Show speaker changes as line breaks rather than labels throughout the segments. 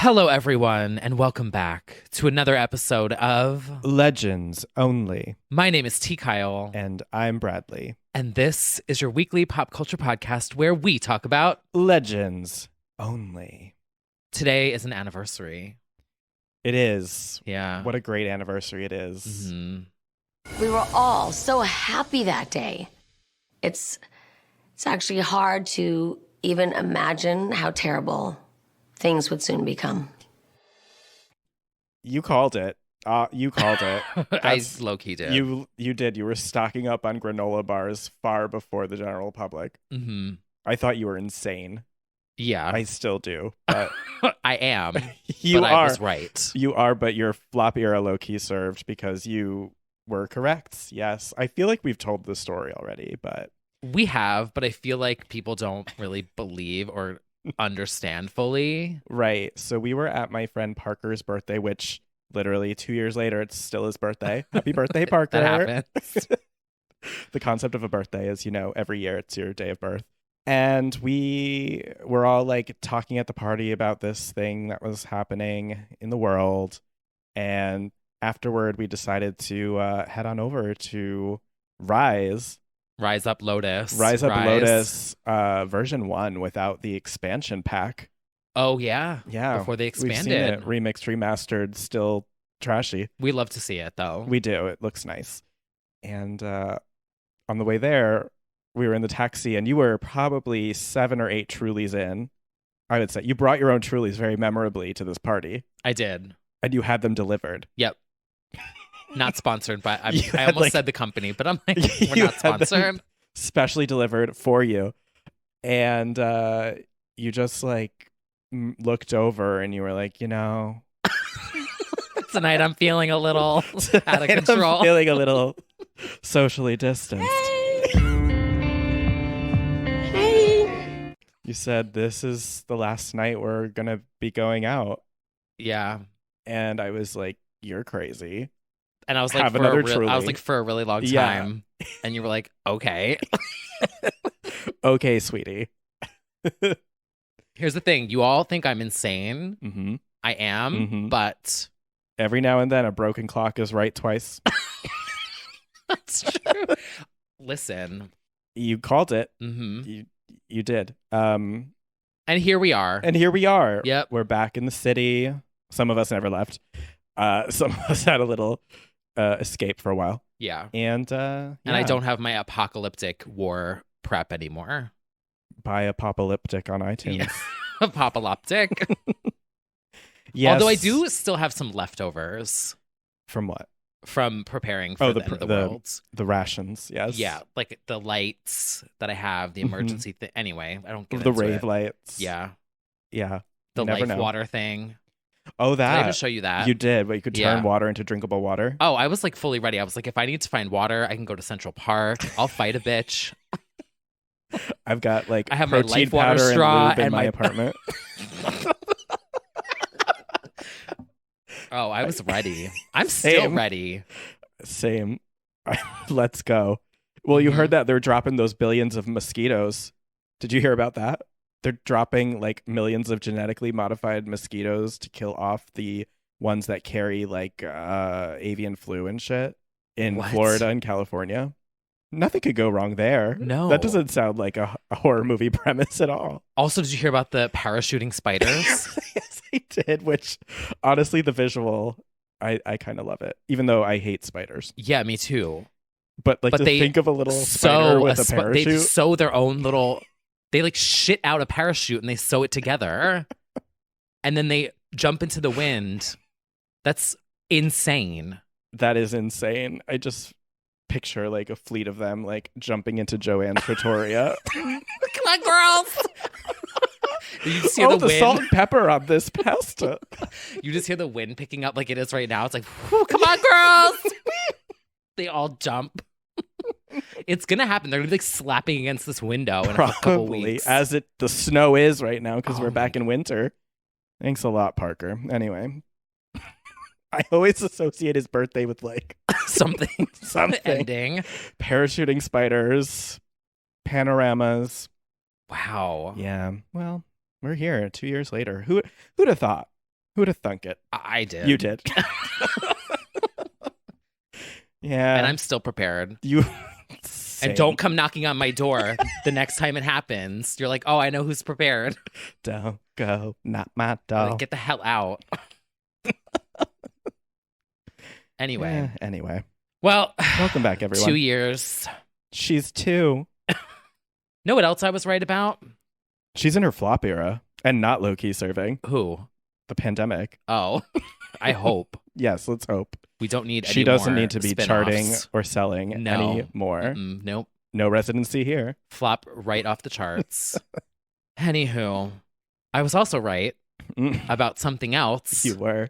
Hello, everyone, and welcome back to another episode of
Legends Only.
My name is T. Kyle,
And I'm Bradley.
and this is your weekly pop culture podcast where we talk about.
Legends Only.
Today is an anniversary.
It is.
Yeah.
What a great anniversary it is.
Mhm.
We were all so happy that day. It's actually hard to even imagine how terrible things would soon become.
You called it. You called it.
I low-key did.
You did. You were stocking up on granola bars far before the general public.
Mm-hmm.
I thought you were insane.
Yeah.
I still do. But
I am.
you
but
are.
I was right.
You are, but your flop era low-key served because you were correct. Yes. I feel like we've told this story already, but...
We have, but I feel like people don't really believe or understand fully.
Right. So we were at my friend Parker's birthday, which literally 2 years later, it's still his birthday. Happy birthday, Parker.
That happens.
The concept of a birthday is, every year it's your day of birth. And we were all like talking at the party about this thing that was happening in the world. And afterward, we decided to head on over to Rise.
Rise Up Lotus.
Rise Up Lotus version 1 without the expansion pack.
Oh, yeah.
Yeah.
Before they
We've seen
expanded.
it. Remixed, remastered, still trashy.
We love to see it, though.
We do. It looks nice. And on the way there, we were in the taxi, and you were probably 7 or 8 Trulies in. I would say you brought your own Trulies very memorably to this party.
I did.
And you had them delivered.
Yep. Not sponsored, but I
You had,
almost
like-
said the company, but I'm like, we're
You
not
had them
sponsored.
Specially delivered for you. And you just like looked over and you were like,
Tonight I'm feeling a little out of
I'm
control.
feeling a little socially distanced. You said, this is the last night we're going to be going out.
Yeah.
And I was like, you're crazy.
And I was like,
Have another
I was
Truly.
like, for a really long
Yeah.
time. And you were like, okay.
Okay, sweetie.
Here's the thing. You all think I'm insane.
Mm-hmm.
I am,
Mhm.
but
Every now and then, a broken clock is right twice.
that's true. Listen.
You called it.
Hmm.
You did.
And here we are.
And here we are.
Yep.
We're back in the city. Some of us never left. Some of us had a little escape for a while.
Yeah.
And
And I don't have my apocalyptic war prep anymore.
buy Apocalyptic on iTunes.
Yeah. Apocalyptic.
Yes.
Although I do still have some leftovers
From what?
from preparing for the end of the world.
The rations. Yes.
Yeah, like the lights that I have, the emergency thing. Anyway, I don't get
The
into
rave
it.
lights.
Yeah,
Yeah.
the
You never
life
know.
water thing.
Oh,
Did I even
that.
show you that?
You did, but you could turn
Yeah.
water into drinkable water.
Oh, I was like fully ready. I was like, if I need to find water, I can go to Central Park. I'll fight a bitch.
I've got like
I have my
protein
life water
powder
straw
and lube in
and
my
my-
apartment.
Oh, I was ready. I'm still
Same.
ready.
Same. Let's go. Well, you
Mm-hmm.
heard that they're dropping those billions of mosquitoes. Did you hear about that? They're dropping like millions of genetically modified mosquitoes to kill off the ones that carry like avian flu and shit in
What?
Florida and California. Nothing could go wrong there.
No.
That doesn't sound like a horror movie premise at all.
Also, did you hear about the parachuting spiders?
Yes, I did, which honestly, the visual, I kind of love it, even though I hate spiders.
Yeah, me too.
But like
But
to
they
think of a little spider with a
They
parachute.
sew their own little. They like shit out a parachute and they sew it together, and then they jump into the wind. That's insane.
That is insane. I just picture like a fleet of them like jumping into Joanne's Trattoria.
Come on, girls. You just hear
Oh,
the
the salt
wind.
and pepper on this pasta.
You just hear the wind picking up like it is right now. It's like, whew, come on, girls. They all jump. It's gonna happen. They're gonna be like slapping against this window in a couple
Probably
weeks.
as the snow is right now because
Oh
we're back in winter. Thanks a lot, Parker. Anyway, I always associate his birthday with like
something
something.
ending.
Parachuting spiders, panoramas.
Wow.
Yeah. Well, we're here 2 years later. Who'd have thought? Who'd have thunk it?
I did.
You did. Yeah.
And I'm still prepared.
You
and don't come knocking on my door the next time it happens. You're like, oh, I know who's prepared.
Don't go, not my dog.
Like, get the hell out. Anyway.
Anyway.
Well,
welcome back, everyone.
2 years.
She's 2.
Know what else I was right about?
She's in her flop era and not low-key serving.
Who?
The pandemic.
Oh, I hope.
Yes, let's hope.
We don't need any
She doesn't
more
need to be
spin-offs.
charting or selling anymore.
Nope.
No residency here.
Flop right off the charts. Anywho, I was also right about something else.
You were.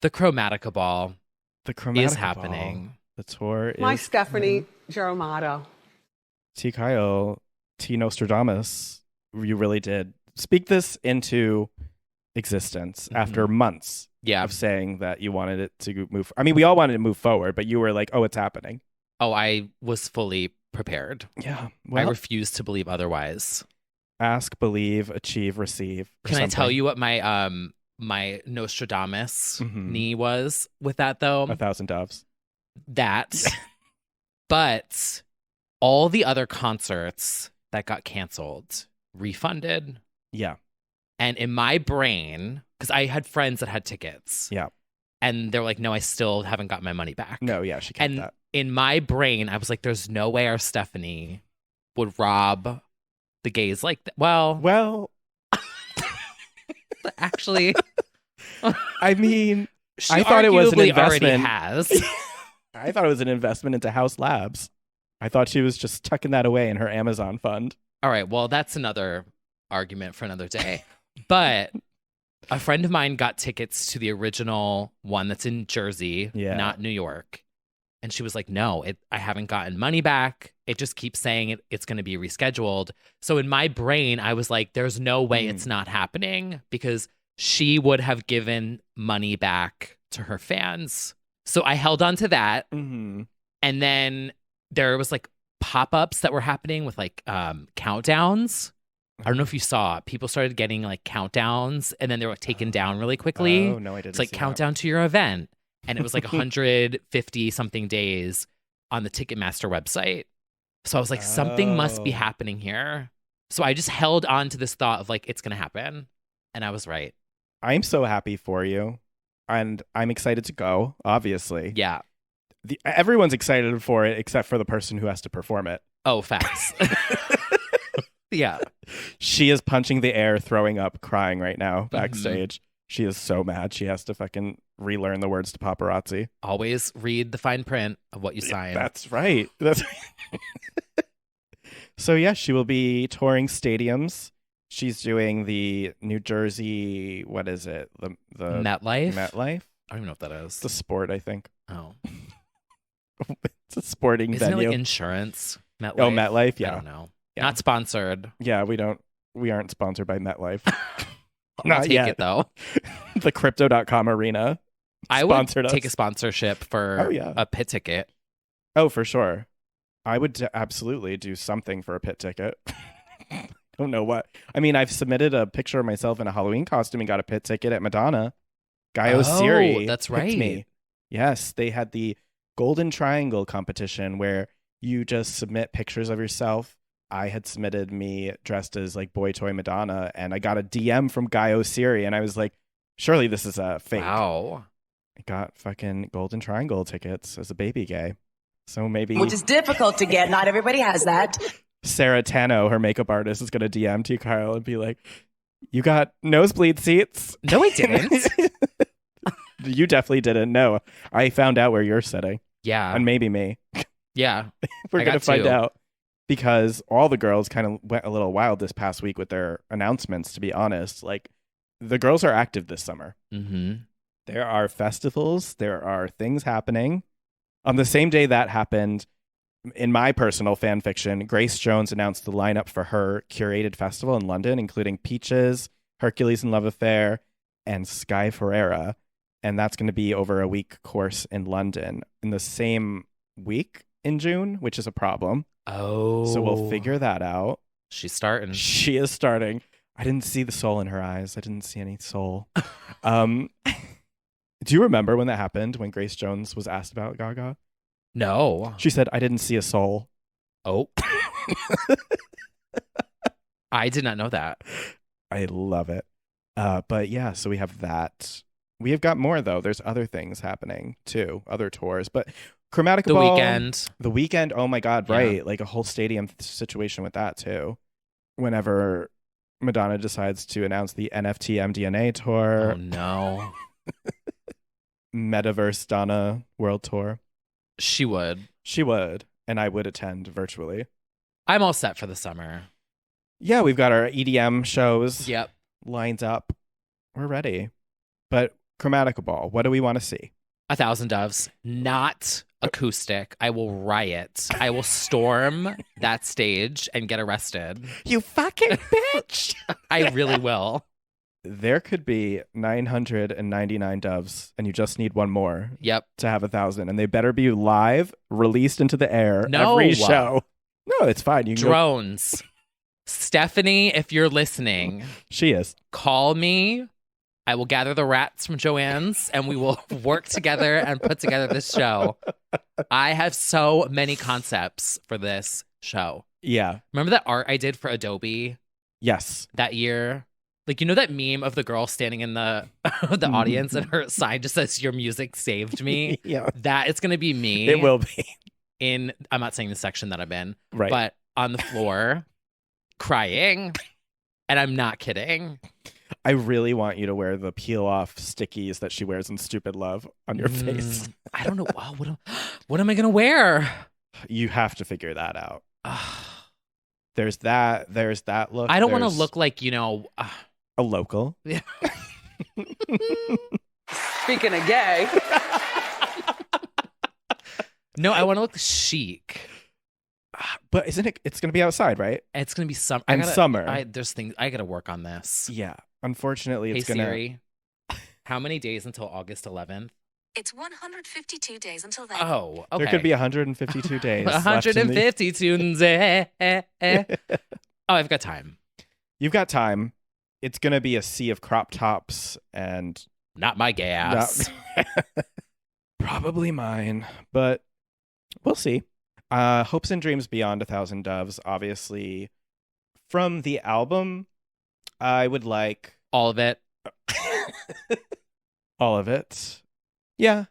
The Chromatica ball
The Chromatica
is happening.
The tour
My
is
Stephanie Germano.
T. Kyle, T. Nostradamus, you really did speak this into existence after months of saying that you wanted it to move. I mean, we all wanted to move forward, but you were like, oh, it's happening.
Oh, I was fully prepared.
Yeah.
I refuse to believe otherwise.
Ask, believe, achieve, receive.
Can I tell you what my my Nostradamus knee was with that, though?
1,000 doves.
That. But all the other concerts that got canceled, refunded.
Yeah.
And in my brain, because I had friends that had tickets.
Yeah.
And they're like, no, I still haven't got my money back.
No, yeah, she kept
and
that.
In my brain, I was like, there's no way our Stephanie would rob the gays like that. Well, actually,
I mean,
she
I thought it was an investment.
Already has.
I thought it was an investment into House Labs. I thought she was just tucking that away in her Amazon fund.
All right, well, that's another argument for another day. But a friend of mine got tickets to the original one that's in Jersey, not New York. And she was like, no, I haven't gotten money back. It just keeps saying it's going to be rescheduled. So in my brain, I was like, there's no way it's not happening because she would have given money back to her fans. So I held on to that.
Mm-hmm.
And then there was like pop-ups that were happening with like countdowns. I don't know if you saw, people started getting like countdowns and then they were like, taken down really quickly.
Oh, no, I didn't.
It's like countdown to your event. And it was like 150 something days on the Ticketmaster website. So I was like, something must be happening here. So I just held on to this thought of like, it's going to happen. And I was right.
I'm so happy for you. And I'm excited to go, obviously.
Yeah.
Everyone's excited for it except for the person who has to perform it.
Oh, facts. Yeah.
She is punching the air, throwing up, crying right now backstage. She is so mad. She has to fucking relearn the words to paparazzi.
Always read the fine print of what you sign.
That's right. So, yeah, she will be touring stadiums. She's doing the New Jersey, what is it? The
MetLife?
MetLife?
I don't even know what that is.
It's a sport, I think.
Oh.
It's a sporting
Isn't
venue.
It like insurance? MetLife?
Oh, MetLife? Yeah.
I don't know.
Yeah.
Not sponsored.
Yeah, we aren't sponsored by MetLife.
I'll take it, though.
The Crypto.com arena
I would
sponsored us.
take a sponsorship for a pit ticket.
Oh, for sure. I would absolutely do something for a pit ticket. Don't know what. I mean, I've submitted a picture of myself in a Halloween costume and got a pit ticket at Madonna. Guy Osieri.
That's
picked
right.
Me. Yes, they had the Golden Triangle competition where you just submit pictures of yourself. I had submitted me dressed as like boy toy Madonna, and I got a DM from Guy Osieri, and I was like, surely this is a fake.
Wow.
I got fucking Golden Triangle tickets as a baby gay. So maybe...
Which is difficult to get. Not everybody has that.
Sarah Tano, her makeup artist, is going to DM T. Kyle and be like, you got nosebleed seats?
No, I didn't.
You definitely didn't. No, I found out where you're sitting.
Yeah.
And maybe me.
Yeah.
We're going to find out. Because all the girls kind of went a little wild this past week with their announcements, to be honest. Like, the girls are active this summer.
Mm-hmm.
There are festivals. There are things happening. On the same day that happened, in my personal fan fiction, Grace Jones announced the lineup for her curated festival in London, including Peaches, Hercules and Love Affair, and Sky Ferreira. And that's going to be over a week course in London. In the same week in June, which is a problem.
Oh.
So we'll figure that out.
She's starting.
She is starting. I didn't see the soul in her eyes. I didn't see any soul. Do you remember when that happened, when Grace Jones was asked about Gaga?
No.
She said, I didn't see a soul.
Oh. I did not know that.
I love it. But yeah, so we have that. We have got more, though. There's other things happening, too. Other tours. But Chromatica
The
Ball.
Weeknd.
The Weeknd. Oh, my God. Right.
Yeah.
Like a whole stadium situation with that, too. Whenever Madonna decides to announce the NFT MDNA tour.
Oh, no.
Metaverse Donna World Tour.
She would.
She would. And I would attend virtually.
I'm all set for the summer.
Yeah, we've got our EDM shows
Yep.
lined up. We're ready. But Chromatica Ball, what do we want to see?
1,000 Doves, not acoustic. I will riot. I will storm that stage and get arrested.
You fucking bitch!
I really will.
There could be 999 doves, and you just need one more
Yep.
to have 1,000. And they better be live, released into the air
No.
every show. No, it's fine. You can go.
Drones. Stephanie, if you're listening,
She is.
call me. I will gather the rats from Joanne's and we will work together and put together this show. I have so many concepts for this show.
Yeah.
Remember that art I did for Adobe
Yes.
that year? Like, you know that meme of the girl standing in the the audience and her sign just says, "Your music saved me"?
Yeah.
That it's going to be me.
It will be.
I'm not saying the section that I'm in,
Right.
but on the floor crying. And I'm not kidding.
I really want you to wear the peel off stickies that she wears in Stupid Love on your face.
I don't know. Wow, what am I going to wear?
You have to figure that out. There's that look.
I don't want to
There's
look like, you know.
a local.
Yeah.
Speaking of gay.
No, I want to look chic.
But isn't it? It's going to be outside, right?
It's going to be summer.
And summer.
There's things. I got to work on this.
Yeah. Unfortunately,
Hey,
it's going to.
Siri, how many days until August 11th?
It's 152 days until then.
Oh, okay.
There could be 152 days. left in the-
152 days. Oh, I've got time.
You've got time. It's going to be a sea of crop tops and
Not my gay ass.
probably mine, but we'll see. Hopes and Dreams Beyond 1,000 Doves, obviously. From the album, I would like
All of it.
all of it. Yeah.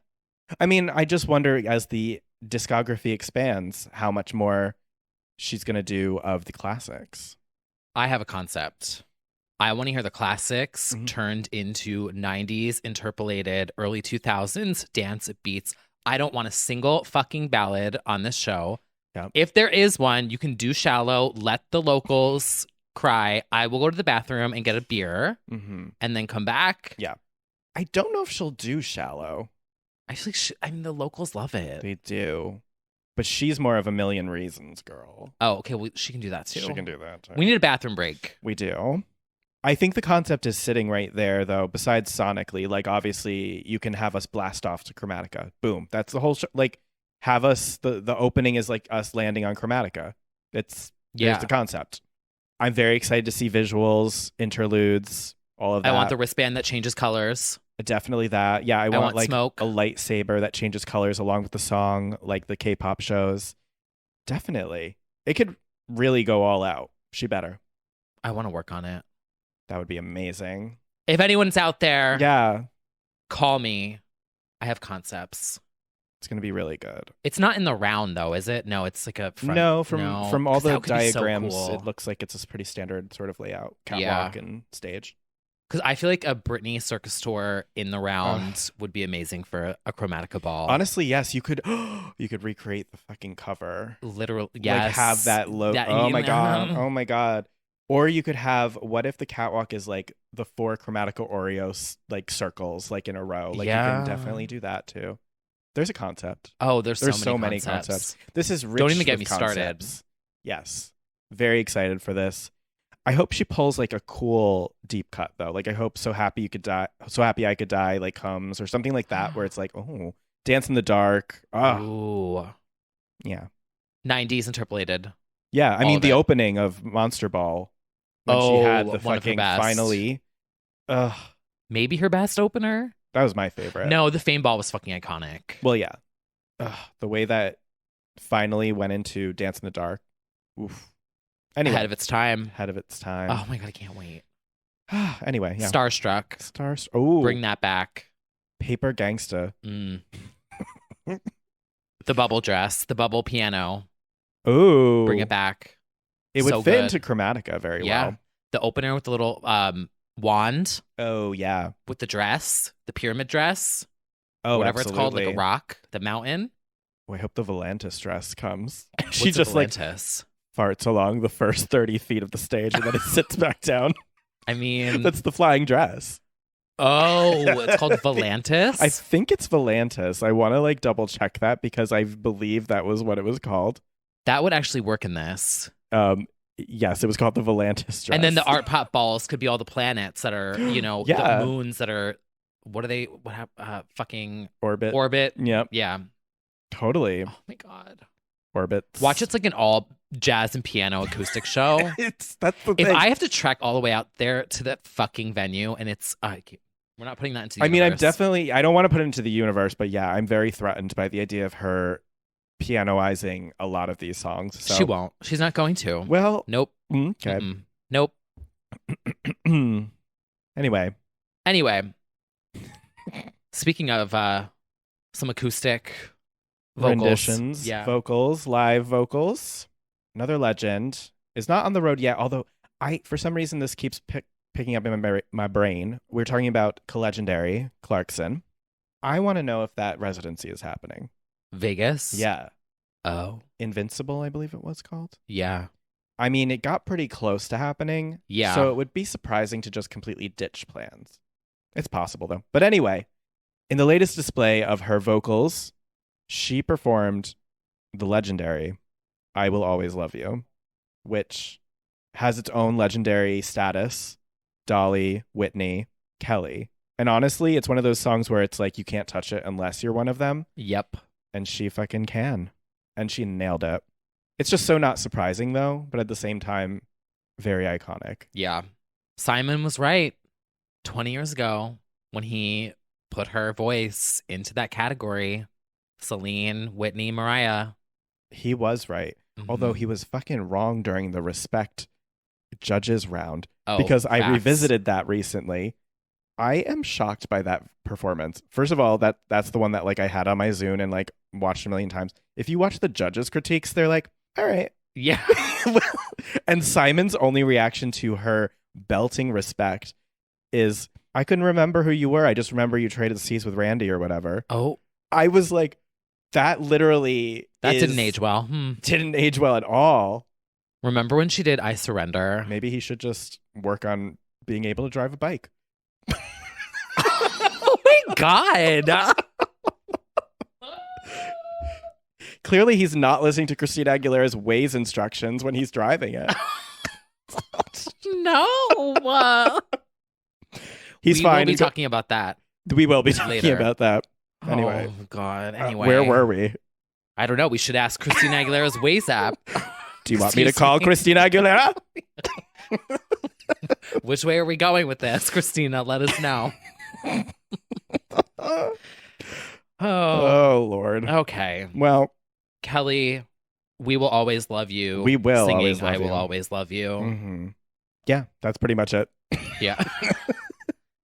I mean, I just wonder as the discography expands, how much more she's going to do of the classics.
I have a concept. I want to hear the classics
Mhm.
turned into 90s interpolated early 2000s dance beats. I don't want a single fucking ballad on this show.
Yep.
If there is one, you can do Shallow, let the locals cry. I will go to the bathroom and get a beer
Mm-hmm.
and then come back.
Yeah. I don't know if she'll do Shallow.
I feel like the locals love it.
They do. But she's more of A Million Reasons girl.
Oh, okay. Well, she can do that too.
She can do that too.
We need a bathroom break.
We do. I think the concept is sitting right there, though, besides sonically. Like, obviously, you can have us blast off to Chromatica. Boom. That's the whole show. Like, have us, the opening is like us landing on Chromatica. There's the concept. I'm very excited to see visuals, interludes, all of that.
I want the wristband that changes colors.
Definitely that. Yeah, I want like
smoke.
a lightsaber that changes colors along with the song, like the K-pop shows. Definitely. It could really go all out. She better.
I want to work on it.
That would be amazing.
If anyone's out there,
Yeah,
call me. I have concepts.
it's going to be really good.
It's not in the round though, is it? No, it's like a front.
No, from all
'cause
the
that could be so
diagrams,
cool.
it looks like it's a pretty standard sort of layout, catwalk
Yeah.
and stage.
Because I feel like a Britney circus tour in the round would be amazing for a Chromatica ball.
Honestly, yes, you could. You could recreate the fucking cover.
Literally, yes.
Like have that logo. Oh my god. Oh my god. Or you could have. What if the catwalk is like the 4 Chromatica Oreos like circles like in a row? Like you
Yeah.
can definitely do that too. There's a concept.
Oh, there's
so
many
many
concepts.
This is rich.
Don't even get
with
me started.
concepts. Yes, very excited for this. I hope she pulls like a cool deep cut though. Like I hope "So Happy You Could Die," "So Happy I Could Die" like comes or something like that, where it's like, oh, "Dance in the Dark." Oh,
Ooh,
yeah,
90s interpolated.
yeah. I
All
mean,
of
the
it.
opening of Monster Ball when she had the
one of her
fucking
best.
finally. Ugh,
Maybe her best opener?
that was my favorite.
No, the Fame Ball was fucking iconic.
Well, yeah. Ugh, the way that finally went into Dance in the Dark. Oof. Anyway,
Ahead of its time.
ahead of its time.
Oh my God, I can't wait.
Anyway, yeah.
Starstruck.
Stars. Oh,
Bring that back.
Paper Gangsta.
Mm. The bubble dress, the bubble piano.
Oh,
Bring it back.
It would
So
fit
good.
into Chromatica very
Yeah.
well.
The opener with the little wand
Oh yeah.
with the dress, the pyramid dress,
Oh,
whatever it's called, like a
absolutely.
rock, the mountain.
Oh, I hope the Volantis dress comes.
What's
She
a
just like
Volantis?
farts along the first 30 feet of the stage and then it sits back down.
I mean,
That's the flying dress.
oh, it's called Volantis.
I think it's Volantis. I want to like double check that because I believe that was what it was called.
That would actually work in this.
Yes, it was called the Volantis dress.
And then the art pop balls could be all the planets that are,
Yeah.
the moons that are. What are they? Fucking
orbit.
orbit.
Yep,
Yeah.
totally.
Oh my God.
Orbits.
Watch it's like an all jazz and piano acoustic show.
That's the
If
thing.
I have to trek all the way out there to that fucking venue, and it's we're not putting that into. The
I mean, I'm
universe.
definitely. I don't want to put it into the universe, but yeah, I'm very threatened by the idea of her pianoizing a lot of these songs. So.
She won't. She's not going to.
Well,
Nope.
okay.
Mm-mm. Nope.
Anyway,
Speaking of some acoustic vocals.
renditions,
Yeah.
vocals, live vocals. Another legend is not on the road yet, although for some reason, this keeps picking up in my brain. We're talking about legendary Clarkson. I want to know if that residency is happening.
Vegas.
Yeah.
Oh.
Invincible, I believe it was called.
Yeah.
I mean, it got pretty close to happening.
Yeah.
So it would be surprising to just completely ditch plans. It's possible, though. But anyway, in the latest display of her vocals, she performed the legendary I Will Always Love You, which has its own legendary status. Dolly, Whitney, Kelly. And honestly, it's one of those songs where it's like you can't touch it unless you're one of them.
Yep.
And she fucking can. And she nailed it. It's just so not surprising, though, but at the same time, very iconic.
Yeah. Simon was right 20 years ago when he put her voice into that category. Celine, Whitney, Mariah.
He was right. Although he was fucking wrong during the Respect judges round.
Oh,
because I
facts.
revisited that recently. I am shocked by that performance. First of all, that's the one that like I had on my Zune and like watched a million times. If you watch the judges' critiques, they're like, all right.
Yeah.
And Simon's only reaction to her belting Respect is, I couldn't remember who you were. I just remember you traded seats with Randy or whatever.
Oh,
I was like, that literally
didn't age well.
Didn't age well at all.
Remember when she did I Surrender?
Maybe he should just work on being able to drive a bike.
Oh my God.
Clearly, he's not listening to Christina Aguilera's Waze instructions when he's driving it.
No.
He's
we
fine.
will be talking about that.
We will be talking
later.
about that. Anyway.
Oh, God. Anyway.
Where were we?
I don't know. We should ask Christina Aguilera's Waze app.
Do you want me to
Excuse
call
me?
Christina Aguilera?
Which way are we going with this, Christina? Let us know. Oh.
Oh, Lord.
Okay.
Well,
Kelly, we will always love you.
We will
singing
always love
I will
you.
always love you.
mhm. Yeah, that's pretty much it.
Yeah.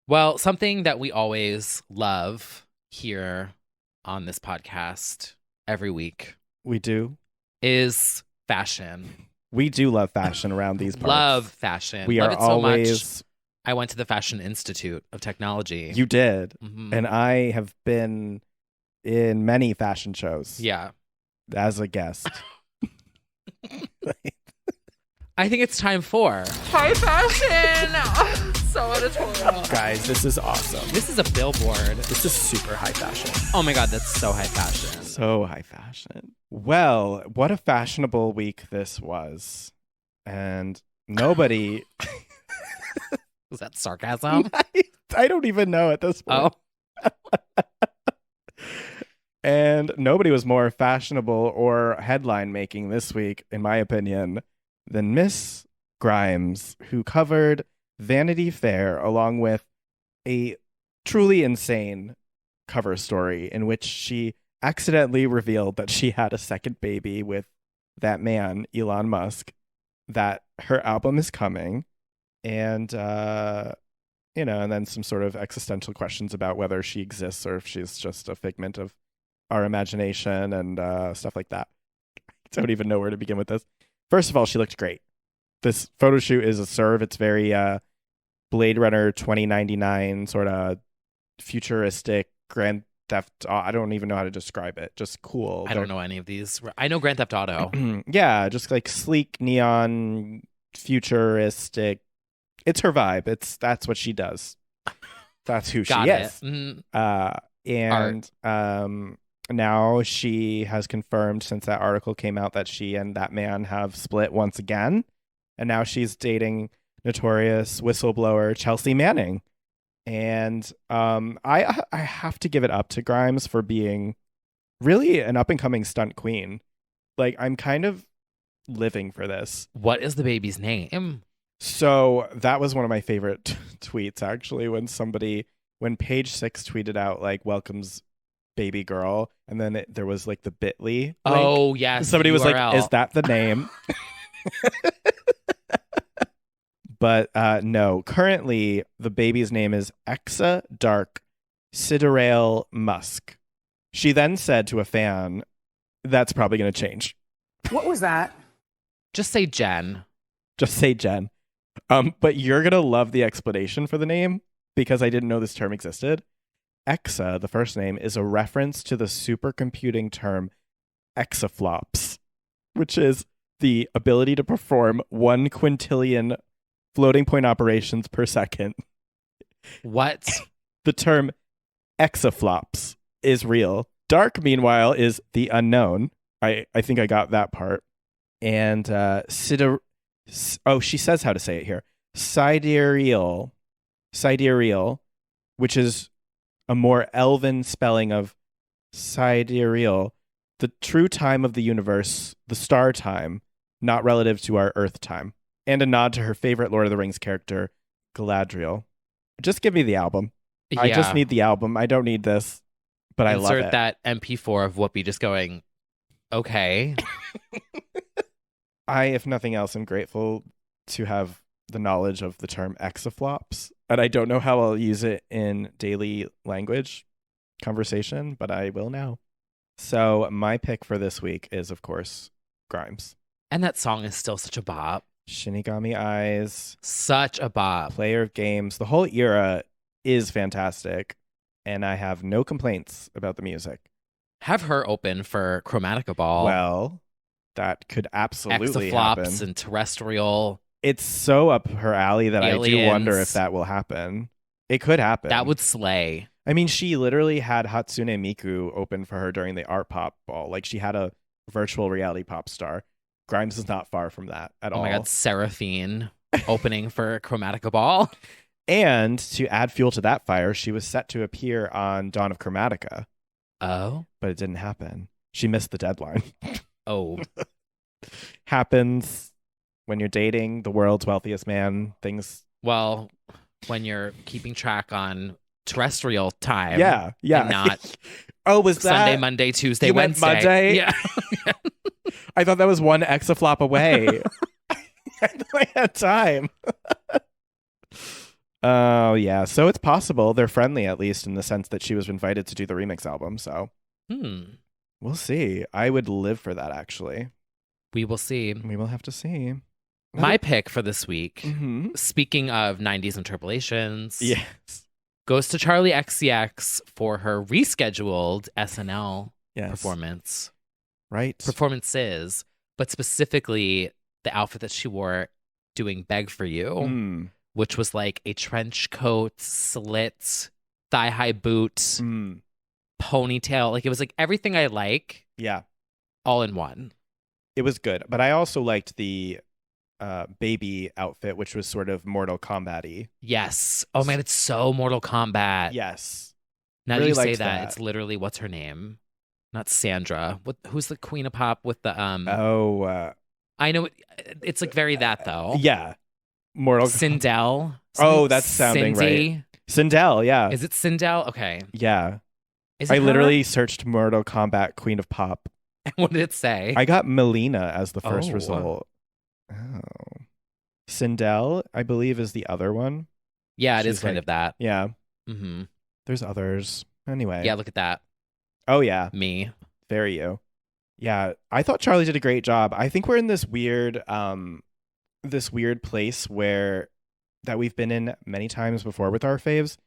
Well, something that we always love here on this podcast every week
We do.
is fashion.
We do love fashion around these parts.
Love fashion.
We
love
are
it so much.
always.
I went to the Fashion Institute of Technology.
You did.
Mhm.
And I have been in many fashion shows
Yeah.
as a guest.
I think it's time for high fashion. So editorial.
Guys, this is awesome.
This is a billboard.
This is super high fashion.
Oh my God, that's so high fashion.
So high fashion. Well, what a fashionable week this was. And nobody...
Was that sarcasm?
I don't even know at this point.
Oh.
And nobody was more fashionable or headline making this week, in my opinion, than Miss Grimes, who covered Vanity Fair along with a truly insane cover story in which she accidentally revealed that she had a second baby with that man, Elon Musk, that her album is coming, and and then some sort of existential questions about whether she exists or if she's just a figment of our imagination and stuff like that. I don't even know where to begin with this. First of all, she looked great. This photo shoot is a serve. It's very Blade Runner 2099 sort of futuristic Grand Theft. I don't even know how to describe it. Just cool.
I don't know any of these. I know Grand Theft Auto.
Yeah, just like sleek, neon, futuristic. It's her vibe. That's what she does. That's who she is. And now she has confirmed, since that article came out, that she and that man have split once again. And now she's dating notorious whistleblower Chelsea Manning. And I have to give it up to Grimes for being really an up-and-coming stunt queen. Like, I'm kind of living for this.
What is the baby's name?
So that was one of my favorite tweets, actually, when Page Six tweeted out, like, welcomes baby girl, and then there was, like, the bit.ly link.
Oh, yes.
Somebody was
URL.
like, is that the name? But no, currently the baby's name is Exa Dark Sidereal Musk. She then said to a fan, that's probably going to change.
What was that?
Just say Jen.
Just say Jen. But you're going to love the explanation for the name, because I didn't know this term existed. Exa, the first name, is a reference to the supercomputing term exaflops, which is the ability to perform 1 quintillion floating point operations per second.
What?
The term exaflops is real. Dark, meanwhile, is the unknown. I think I got that part. And she says how to say it here. Sidereal, which is a more elven spelling of sidereal, the true time of the universe, the star time, not relative to our Earth time. And a nod to her favorite Lord of the Rings character, Galadriel. Just give me the album.
Yeah.
I just need the album. I don't need this, but I love it.
Insert that MP4 of Whoopi just going, okay.
I, if nothing else, am grateful to have the knowledge of the term exaflops. And I don't know how I'll use it in daily language conversation, but I will now. So my pick for this week is, of course, Grimes.
And that song is still such a bop.
Shinigami Eyes.
Such a bop.
Player of Games. The whole era is fantastic. And I have no complaints about the music.
Have her open for Chromatica Ball.
Well, that could absolutely
Exaflops
happen.
And terrestrial.
It's so up her alley that
aliens.
I do wonder if that will happen. It could happen.
That would slay.
I mean, she literally had Hatsune Miku open for her during the Art Pop Ball. Like, she had a virtual reality pop star. Grimes is not far from that at all.
Oh my God, Seraphine opening for Chromatica Ball.
And to add fuel to that fire, she was set to appear on Dawn of Chromatica.
Oh?
But it didn't happen. She missed the deadline.
Oh.
Happens when you're dating the world's wealthiest man. Things.
Well, when you're keeping track on terrestrial time.
Yeah.
And not
oh, was that
Sunday, Monday, Tuesday,
you
Wednesday.
Went Monday?
Yeah.
I thought that was one exaflop away. I had time. Oh, yeah. So it's possible. They're friendly, at least, in the sense that she was invited to do the remix album. So we'll see. I would live for that, actually.
We will see.
We will have to see.
My pick for this week,
Mm-hmm.
speaking of 90s interpolations,
Yes.
goes to Charli XCX for her rescheduled SNL performance.
Right.
Performances, but specifically the outfit that she wore doing Beg for You, which was like a trench coat, slit, thigh-high boot, ponytail. Like, it was like everything I like.
Yeah.
All in one.
It was good. But I also liked the baby outfit, which was sort of Mortal Kombat-y.
Yes. Oh man, it's so Mortal Kombat.
Yes.
Now
Really
that you say
liked
that,
that.
it's literally, what's her name? Not Sandra. Who's the queen of pop with the I know it's like very that though.
Yeah. Mortal
Sindel.
Oh, that's sounding
Cindy.
right. Sindel, yeah.
Is it Sindel? Okay.
Yeah.
Is it
I
her?
literally searched Mortal Kombat Queen of Pop.
What did it say?
I got Melina as the first
Oh.
result. Oh. Sindel, I believe, is the other one.
Yeah, it is
She's
kind
like-
of that.
Yeah.
Mm-hmm.
There's others. Anyway.
Yeah, look at that.
Oh, yeah.
Me.
Very you. Yeah. I thought Charli did a great job. I think we're in this weird place where that we've been in many times before with our faves.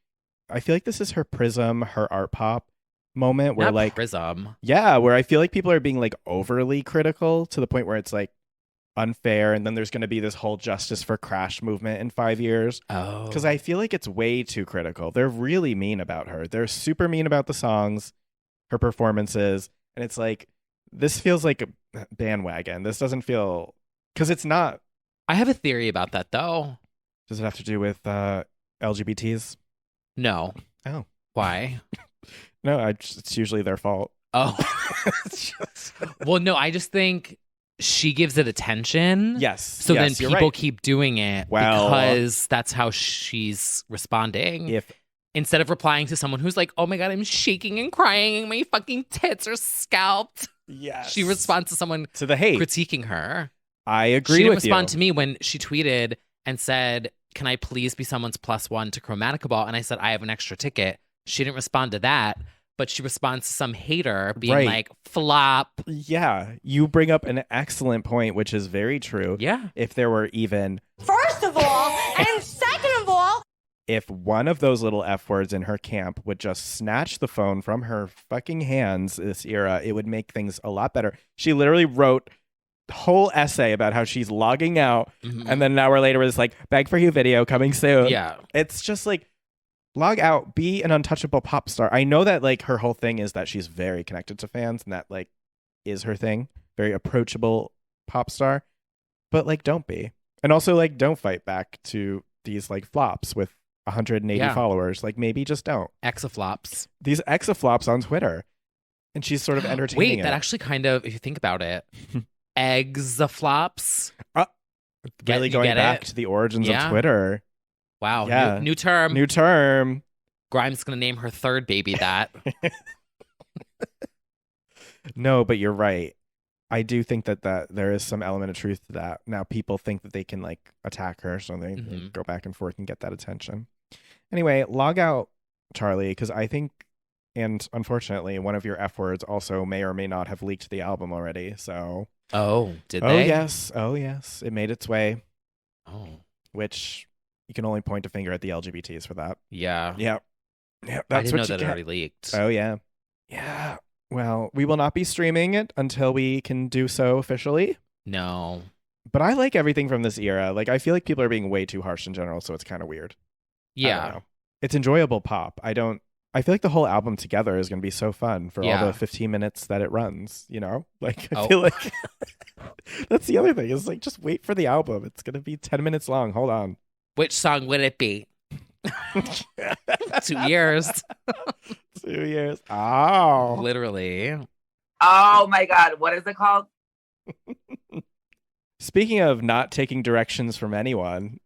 I feel like this is her Prism, her art pop moment where
Not
like
Prism.
yeah, where I feel like people are being like overly critical to the point where it's like unfair, and then there's going to be this whole justice for Crash movement in 5 years.
Oh.
Because I feel like it's way too critical. They're really mean about her. They're super mean about the songs, her performances, and it's like this feels like a bandwagon. This doesn't feel because it's not.
I have a theory about that though.
Does it have to do with LGBTs?
No.
Oh.
Why?
No, it's usually their fault.
Oh. Well, no, I just think she gives it attention.
Yes.
So
yes,
then
you're
people
right.
keep doing it
Well-
because that's how she's responding.
If
Instead of replying to someone who's like, oh my God, I'm shaking and crying and my fucking tits are scalped.
yes,
She responds to someone
to the hate.
critiquing her.
I agree
She didn't
with
respond
you.
to me when she tweeted and said, can I please be someone's +1 to Chromatica ball? And I said, I have an extra ticket. She didn't respond to that, but she responds to some hater being
Right.
like, flop.
Yeah, you bring up an excellent point, which is very true.
Yeah.
If there were even
First of all, and second of all,
if one of those little F words in her camp would just snatch the phone from her fucking hands this era, it would make things a lot better. She literally wrote a whole essay about how she's logging out, and then an hour later was like, beg for you video coming soon.
Yeah.
It's just like, log out, be an untouchable pop star. I know that like her whole thing is that she's very connected to fans, and that like is her thing, very approachable pop star, but like don't be. And also like don't fight back to these like flops with 180
Yeah.
followers. Like maybe just don't.
Exaflops.
These exaflops on Twitter. And she's sort of entertaining
Wait, that
it.
actually kind of, if you think about it, exaflops.
Really
you
going
get
back
it?
to the origins
Yeah.
of Twitter.
Wow.
Yeah.
New term.
New term.
Grimes going to name her third baby that.
No, but you're right. I do think that there is some element of truth to that. Now people think that they can like attack her, so they
Mhm.
go back and forth and get that attention. Anyway, log out, Charli, because I think, and unfortunately, one of your F words also may or may not have leaked the album already. So,
Oh, did
oh
they?
yes, it made its way.
Oh,
Which you can only point a finger at the LGBTs for that.
yeah.
Yeah,
I
that's
didn't know
what you
that it
get.
already leaked.
Oh yeah, yeah. Well, we will not be streaming it until we can do so officially.
No.
But I like everything from this era. Like, I feel like people are being way too harsh in general, so it's kind of weird. I don't
Yeah.
know. It's enjoyable pop. I feel like the whole album together is going to be so fun for all
Yeah.
the 15 minutes that it runs, you know? Like, I
Oh.
feel like that's the other thing is like, just wait for the album. It's going to be 10 minutes long. Hold on.
Which song would it be? 2 years.
2 years. Oh.
Literally.
Oh my God. What is it called?
Speaking of not taking directions from anyone,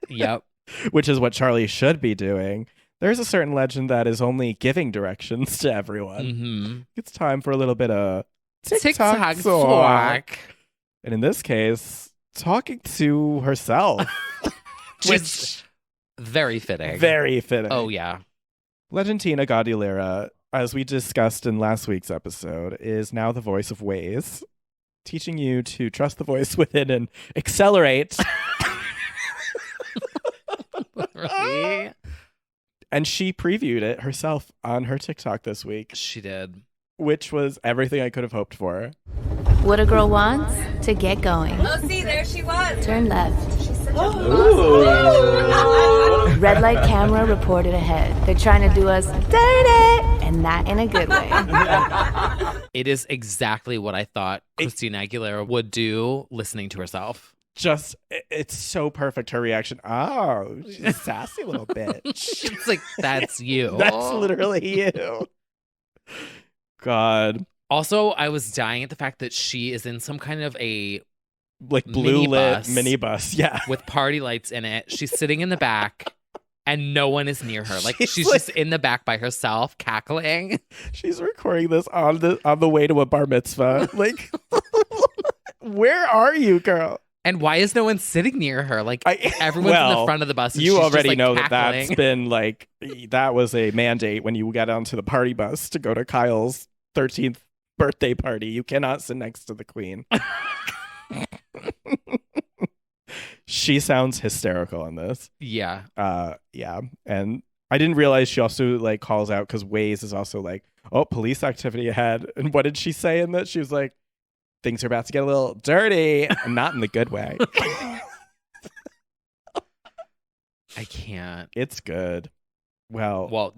Yep.
which is what Charli should be doing, there's a certain legend that is only giving directions to everyone.
Mm-hmm.
It's time for a little bit of
TikTok
talk.
talk.
And in this case, talking to herself.
Which very fitting.
Very fitting.
Oh, yeah.
Legendina Aguilera, as we discussed in last week's episode, is now the voice of Waze, teaching you to trust the voice within and accelerate.
Really?
And she previewed it herself on her TikTok this week,
She did.
which was everything I could have hoped for.
What a girl wants to get going.
oh, see, there she was.
Turn left. Red light camera reported ahead. They're trying to do us dirty, and not in a good way.
It is exactly what I thought Christina Aguilera would do listening to herself.
Just, it's so perfect, her reaction. Oh, she's a sassy little bitch.
It's like, that's you.
That's literally you. God.
Also, I was dying at the fact that she is in some kind of a
like blue lit
minibus.
minibus. Yeah.
With party lights in it. She's sitting in the back and no one is near her. Like she's
like-
just in the back by herself, cackling.
She's recording this on the way to a bar mitzvah. Like, where are you, girl?
And why is no one sitting near her? Like everyone's in
well,
the front of the bus. And
You
she's
already
just, like,
know
cackling.
that's been like, that was a mandate when you got onto the party bus to go to Kyle's 13th birthday party. You cannot sit next to the queen. She sounds hysterical in this.
Yeah.
Yeah. And I didn't realize she also like calls out because Waze is also like, oh, police activity ahead. And what did she say in that? She was like, things are about to get a little dirty, and not in the good way.
I can't.
It's good. Well,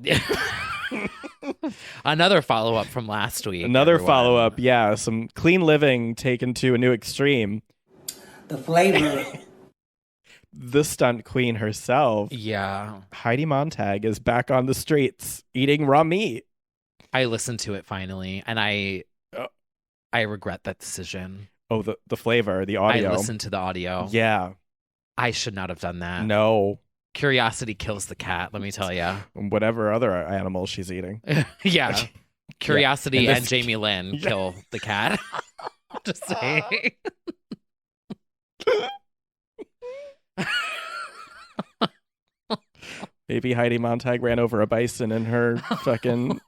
another follow-up from last week.
another
everyone.
follow-up. Yeah. Some clean living taken to a new extreme.
The flavor.
The stunt queen herself,
Yeah.
Heidi Montag, is back on the streets eating raw meat.
I listened to it finally, and I regret that decision.
Oh, the flavor, the audio.
I listened to the audio.
Yeah.
I should not have done that.
No.
Curiosity kills the cat, let me tell you.
Whatever other animal she's eating.
Yeah. Curiosity
And
and
this-
Jamie Lynn kill the cat. Just saying.
Maybe Heidi Montag ran over a bison in her fucking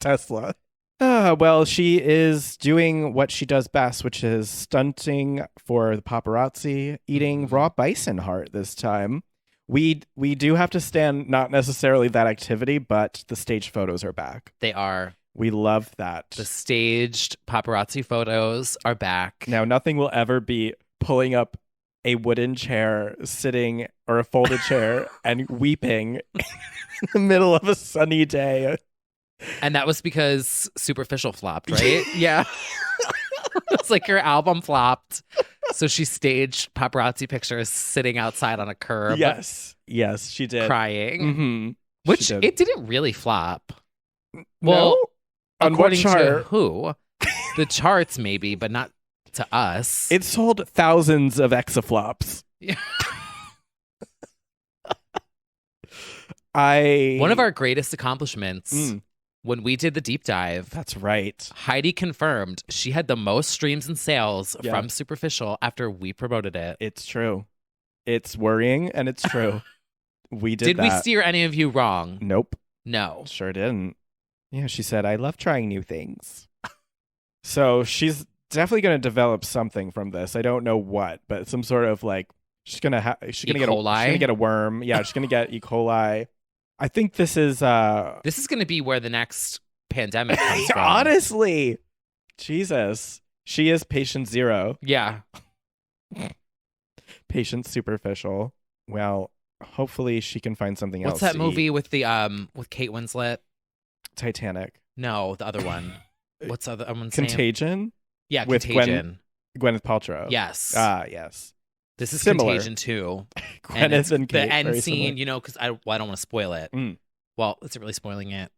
Tesla. Well, she is doing what she does best, which is stunting for the paparazzi, eating raw bison heart this time. We do have to stand not necessarily that activity, but the staged photos are back.
They are.
We love that.
The staged paparazzi photos are back.
Now, nothing will ever be pulling up a wooden chair, sitting, or a folded chair, and weeping in the middle of a sunny day.
And that was because Superficial flopped, right? Yeah. It's like her album flopped. So she staged paparazzi pictures sitting outside on a curb.
Yes, she did.
Crying.
Mm-hmm.
Which it didn't really flop.
No?
Well,
On what
according to
chart?
who? The charts maybe, but not to us.
It sold thousands of exaflops.
Yeah.
One
of our greatest accomplishments
Mm.
when we did the deep dive.
That's right.
Heidi confirmed she had the most streams and sales
Yeah.
from Superficial after we promoted it.
It's true. It's worrying and it's true. We did
we
that.
steer any of you wrong?
Nope.
No.
Sure didn't. Yeah, she said, I love trying new things. So she's definitely going to develop something from this. I don't know what, but some sort of like, she's going to get a worm. Yeah, she's going to get E. coli. I think this is
going to be where the next pandemic comes from.
honestly, Jesus, she is patient zero.
Yeah.
Patient superficial. Well, hopefully she can find something else.
What's that
to
movie
eat.
with the with Kate Winslet?
Titanic.
No, the other one. What's the other one's name?
Contagion?
Yeah,
with
Contagion.
Gwyneth Paltrow.
Yes.
Yes.
This is
Similar.
Contagion 2.
Gwyneth and Kate,
the end
very
scene,
similar.
because I don't want to spoil it.
Mm.
Well, is it really spoiling it?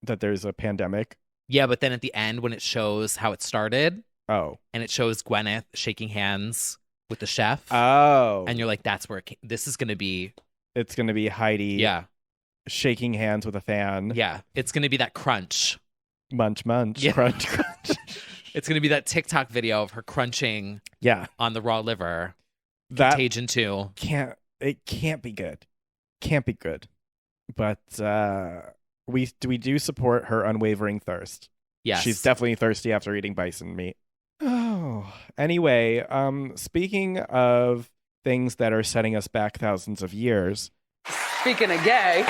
That there's a pandemic.
Yeah, but then at the end when it shows how it started
Oh.
and it shows Gwyneth shaking hands with the chef.
Oh.
And you're like, that's where this is going to be.
It's going to be Heidi
Yeah.
shaking hands with a fan.
Yeah. It's going to be that crunch.
Munch, munch,
Yeah.
crunch, crunch.
It's going to be that TikTok video of her crunching
Yeah.
on the raw liver.
That
Contagion 2.
it can't be good. Can't be good. But we do support her unwavering thirst.
Yes.
She's definitely thirsty after eating bison meat. Oh. Anyway, speaking of things that are setting us back thousands of years.
Speaking of gay.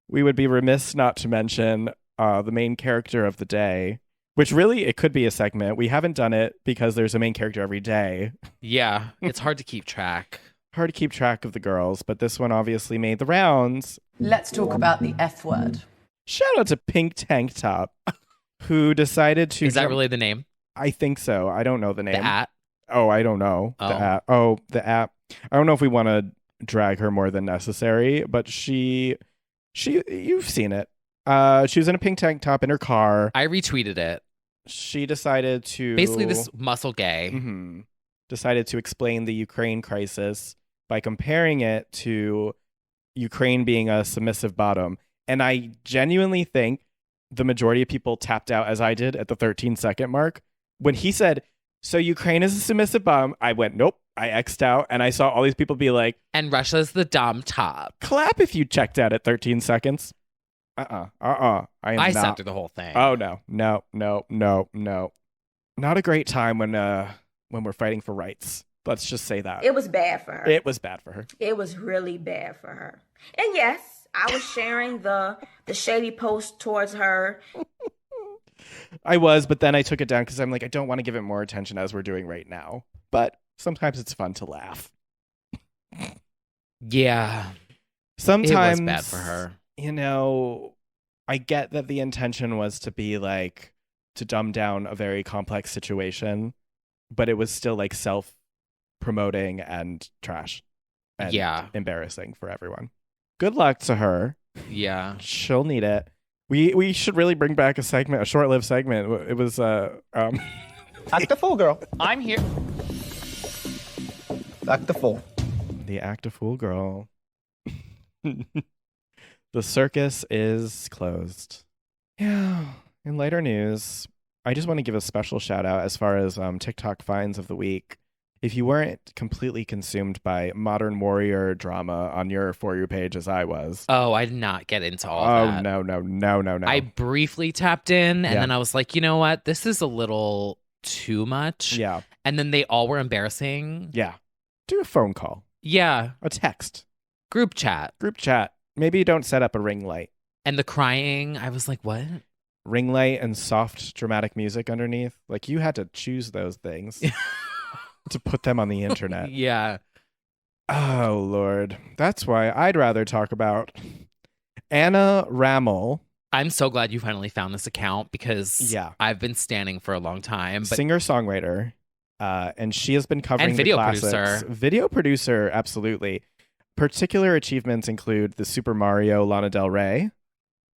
We would be remiss not to mention the main character of the day, which really, it could be a segment. We haven't done it because there's a main character every day.
Yeah. It's hard to keep track.
Hard to keep track of the girls, but this one obviously made the rounds.
Let's talk about the F word.
Shout out to Pink Tank Top, who decided to...
Is that really the name?
I think so. I don't know the name.
The @
Oh, I don't know.
Oh.
The app. Oh, the app. I don't know if we want to drag her more than necessary, but she You've seen it. She was in a pink tank top in her car.
I retweeted it.
She decided to
basically this muscle gay.
Mm-hmm, decided to explain the Ukraine crisis by comparing it to Ukraine being a submissive bottom. And I genuinely think the majority of people tapped out as I did at the 13-second mark. When he said, so Ukraine is a submissive bottom, I went, nope. I X'd out, and I saw all these people be like,
and Russia's the dom top.
Clap if you checked out at 13 seconds. I
sat through the whole thing.
Oh, no. Not a great time when we're fighting for rights. Let's just say that.
It was bad for her.
It was bad for her.
It was really bad for her. And yes, I was sharing the shady post towards her.
I was, but then I took it down because I'm like, I don't want to give it more attention as we're doing right now. But sometimes it's fun to laugh.
Yeah.
Sometimes
it was bad for her.
You know, I get that the intention was to be like, to dumb down a very complex situation, but it was still like self-promoting and trash. And embarrassing for everyone. Good luck to her.
Yeah.
She'll need it. We should really bring back a short-lived segment. It was
Act the fool, girl. I'm here. Act the fool.
The Act a Fool girl. The circus is closed. Yeah. In lighter news, I just want to give a special shout out as far as TikTok finds of the week. If you weren't completely consumed by modern warrior drama on your For You page as I was.
Oh, I did not get into all that.
Oh, no.
I briefly tapped in and then I was like, you know what? This is a little too much.
Yeah.
And then they all were embarrassing.
Yeah. Do a phone call.
Yeah.
A text.
Group chat.
Maybe you don't set up a ring light.
And the crying, I was like, what?
Ring light and soft dramatic music underneath. Like you had to choose those things to put them on the internet.
Yeah.
Oh, Lord. That's why I'd rather talk about Anna Rammel.
I'm so glad you finally found this account because I've been standing for a long time. But
singer-songwriter. And she has been covering
and video
the classics.
producer.
Video producer, absolutely. Particular achievements include the Super Mario Lana Del Rey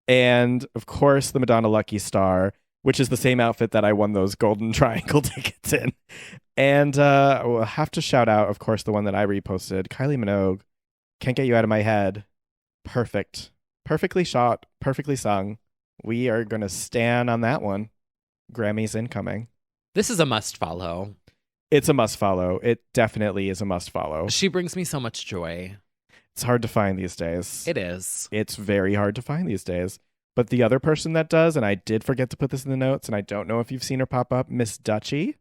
and, of course, the Madonna Lucky Star, which is the same outfit that I won those Golden Triangle tickets in. And we'll have to shout out, of course, the one that I reposted, Kylie Minogue, Can't Get You Out of My Head. Perfect. Perfectly shot, perfectly sung. We are going to stand on that one. Grammys incoming.
This is a must follow.
It's a must follow. It definitely is a must follow.
She brings me so much joy.
It's hard to find these days.
It is.
It's very hard to find these days. But the other person that does, and I did forget to put this in the notes, and I don't know if you've seen her pop up, Miss Dutchie.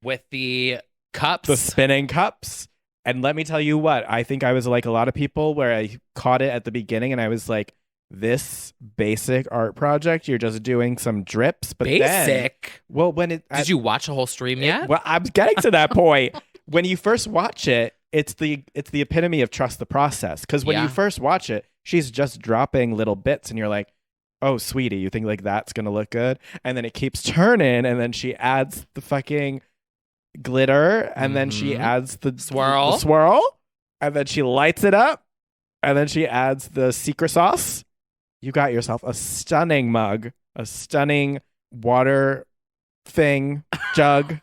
With the cups.
The spinning cups. And let me tell you what, I think I was like a lot of people where I caught it at the beginning and I was like, this basic art project, you're just doing some drips. But
basic?
Then,
did you watch a whole stream yet?
Well, I'm getting to that point. When you first watch it, it's the epitome of trust the process. Because when you first watch it, she's just dropping little bits and you're like, oh, sweetie, you think like that's going to look good? And then it keeps turning and then she adds the fucking glitter and then she adds the swirl and then she lights it up and then she adds the secret sauce. You got yourself a stunning mug, a stunning water thing, jug.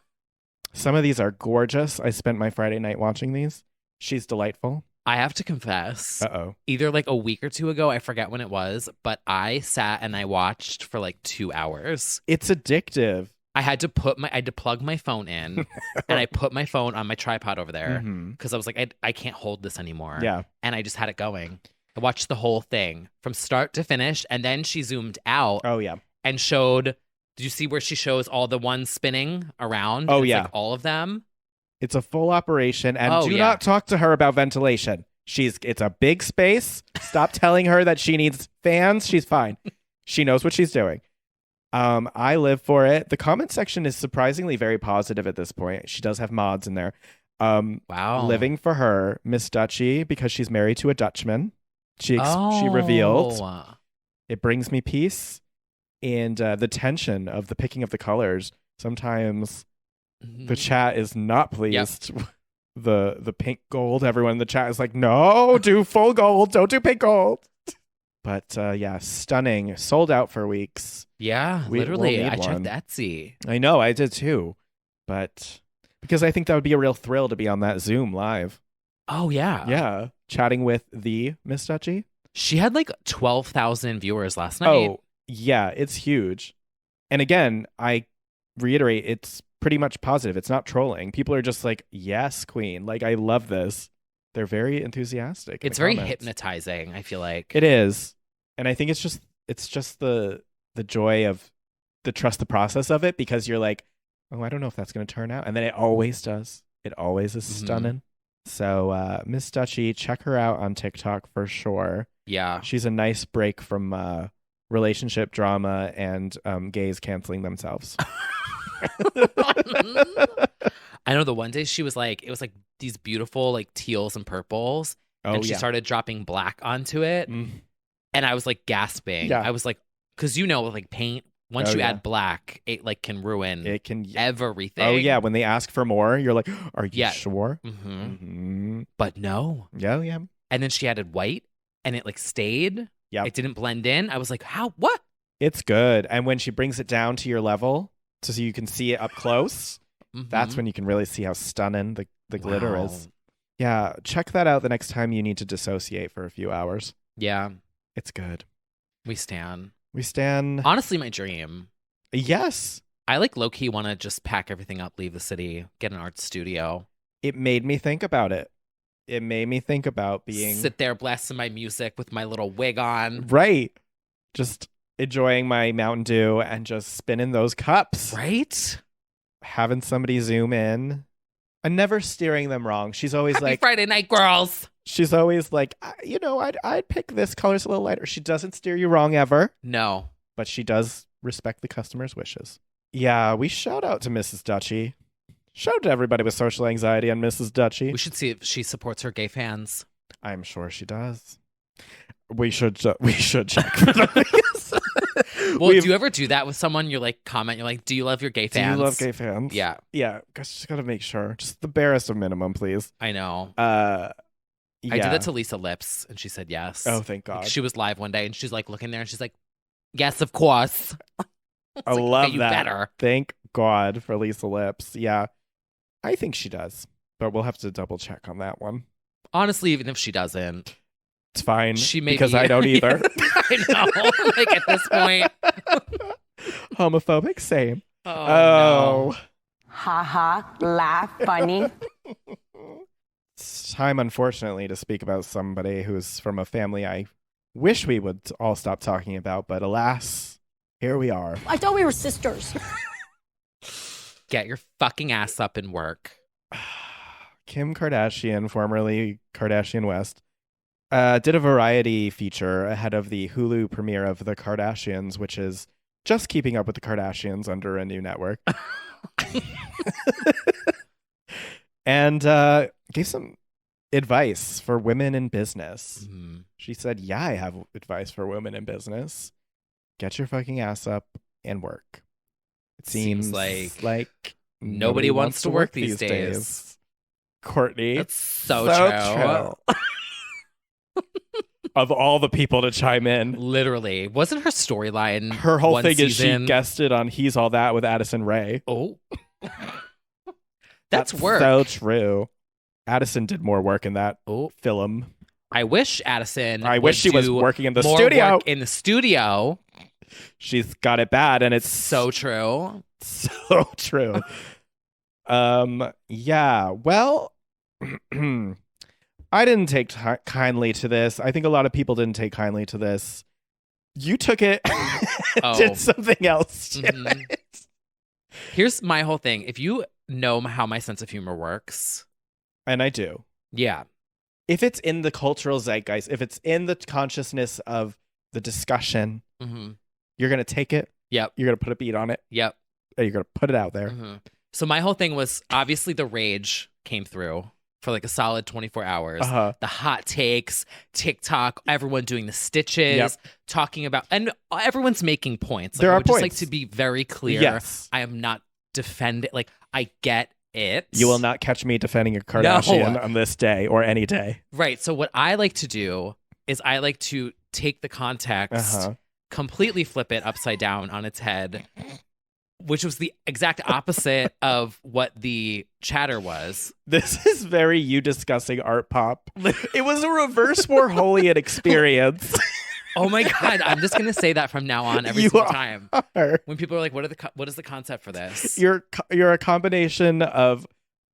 Some of these are gorgeous. I spent my Friday night watching these. She's delightful.
I have to confess, either like a week or two ago, I forget when it was, but I sat and I watched for like 2 hours.
It's addictive.
I had to plug my phone in and I put my phone on my tripod over there because I was like, I can't hold this anymore.
Yeah.
And I just had it going. I watched the whole thing from start to finish. And then she zoomed out.
Oh, yeah.
And showed, did you see where she shows all the ones spinning around?
Oh,
it's
yeah.
Like all of them.
It's a full operation. And do not talk to her about ventilation. It's a big space. Stop telling her that she needs fans. She's fine. She knows what she's doing. I live for it. The comment section is surprisingly very positive at this point. She does have mods in there.
Wow.
Living for her, Miss Dutchie, because she's married to a Dutchman. She revealed. It brings me peace. And the tension of the picking of the colors. Sometimes the chat is not pleased. Yep. The pink gold. Everyone in the chat is like, no, do full gold. Don't do pink gold. But yeah, stunning. Sold out for weeks.
Yeah,
We'll
literally.
need
I
one.
checked Etsy.
I know, I did too. But because I think that would be a real thrill to be on that Zoom live.
Oh, yeah.
Yeah. Chatting with the Miss Dutchie.
She had like 12,000 viewers last night.
Oh, yeah, it's huge. And again, I reiterate, it's pretty much positive. It's not trolling. People are just like, yes, queen. Like, I love this. They're very enthusiastic.
It's very hypnotizing, I feel like.
It is. And I think it's just the joy of the trust the process of it, because you're like, oh, I don't know if that's going to turn out. And then it always does. It always is stunning. So Miss Dutchie, check her out on TikTok for sure.
Yeah.
She's a nice break from relationship drama and gays canceling themselves.
I know the one day she was like, it was like these beautiful like teals and purples. And she started dropping black onto it. And I was like gasping.
Yeah.
I was like, because like paint, once you add black, it like can ruin everything.
Oh, yeah. When they ask for more, you're like, are you sure?
But no.
Yeah, yeah.
And then she added white and it like stayed.
Yeah.
It didn't blend in. I was like, how? What?
It's good. And when she brings it down to your level so you can see it up close, that's when you can really see how stunning the glitter is. Yeah. Check that out the next time you need to dissociate for a few hours.
Yeah.
It's good.
We stan.
Honestly,
my dream.
Yes.
I like low-key want to just pack everything up, leave the city, get an art studio.
It made me think about it. It made me think about being...
Sit there blasting my music with my little wig on.
Right. Just enjoying my Mountain Dew and just spinning those cups.
Right?
Having somebody zoom in. And never steering them wrong. She's always
Happy
like...
Friday night, girls.
She's always like, I'd pick this color's a little lighter. She doesn't steer you wrong ever.
No.
But she does respect the customer's wishes. Yeah, we shout out to Mrs. Dutchie. Shout out to everybody with social anxiety on Mrs. Dutchie.
We should see if she supports her gay fans.
I'm sure she does. We should check for that.
Well, do you ever do that with someone? You're like, comment, you're like, do you love your gay fans?
Do you love gay fans?
Yeah.
Yeah, just gotta make sure. Just the barest of minimum, please.
I know.
Yeah.
I did that to Lisa Lips, and she said yes.
Oh, thank God.
Like, she was live one day, and she's like looking there, and she's like, yes, of course.
I love
okay,
that.
You better.
Thank God for Lisa Lips. Yeah, I think she does, but we'll have to double check on that one.
Honestly, even if she doesn't,
it's fine.
She may
because I don't either.
I know. Like at this point,
homophobic, same.
Oh. No.
Ha ha, laugh, funny.
It's time, unfortunately, to speak about somebody who's from a family I wish we would all stop talking about, but alas, here we are.
I thought we were sisters.
Get your fucking ass up and work.
Kim Kardashian, formerly Kardashian West, did a variety feature ahead of the Hulu premiere of The Kardashians, which is just keeping up with the Kardashians under a new network. And gave some advice for women in business.
Mm-hmm.
She said, yeah, I have advice for women in business. Get your fucking ass up and work. It seems like
nobody wants to work these days.
Courtney.
That's so
true. Of all the people to chime in.
Literally. Wasn't her storyline
her whole thing
season?
Is she guested on He's All That with Addison Rae.
Oh. That's work.
So true. Addison did more work in that film.
I wish Addison
she was working in the
more
studio.
Work in the studio.
She's got it bad, and it's
so true.
So true. Yeah. Well, I didn't take kindly to this. I think a lot of people didn't take kindly to this. You took it and did something else to it.
Here's my whole thing. If you know how my sense of humor works.
And I do.
Yeah.
If it's in the cultural zeitgeist, if it's in the consciousness of the discussion, you're going to take it.
Yep.
You're going to put a beat on it.
Yep.
And you're going to put it out there.
So my whole thing was obviously the rage came through for like a solid 24 hours. The hot takes, TikTok, everyone doing the stitches, talking about, and everyone's making points. Like,
there
I
are
would
points.
Just like to be very clear.
Yes.
I am not defending, like I get it.
You will not catch me defending a Kardashian on this day or any day.
Right. So what I like to do is I like to take the context, completely flip it upside down on its head, which was the exact opposite of what the chatter was.
This is very you discussing art pop. It was a reverse Warholian experience.
Oh my God. I'm just going to say that from now on every single time. When people are like, what is the concept for this?
You're a combination of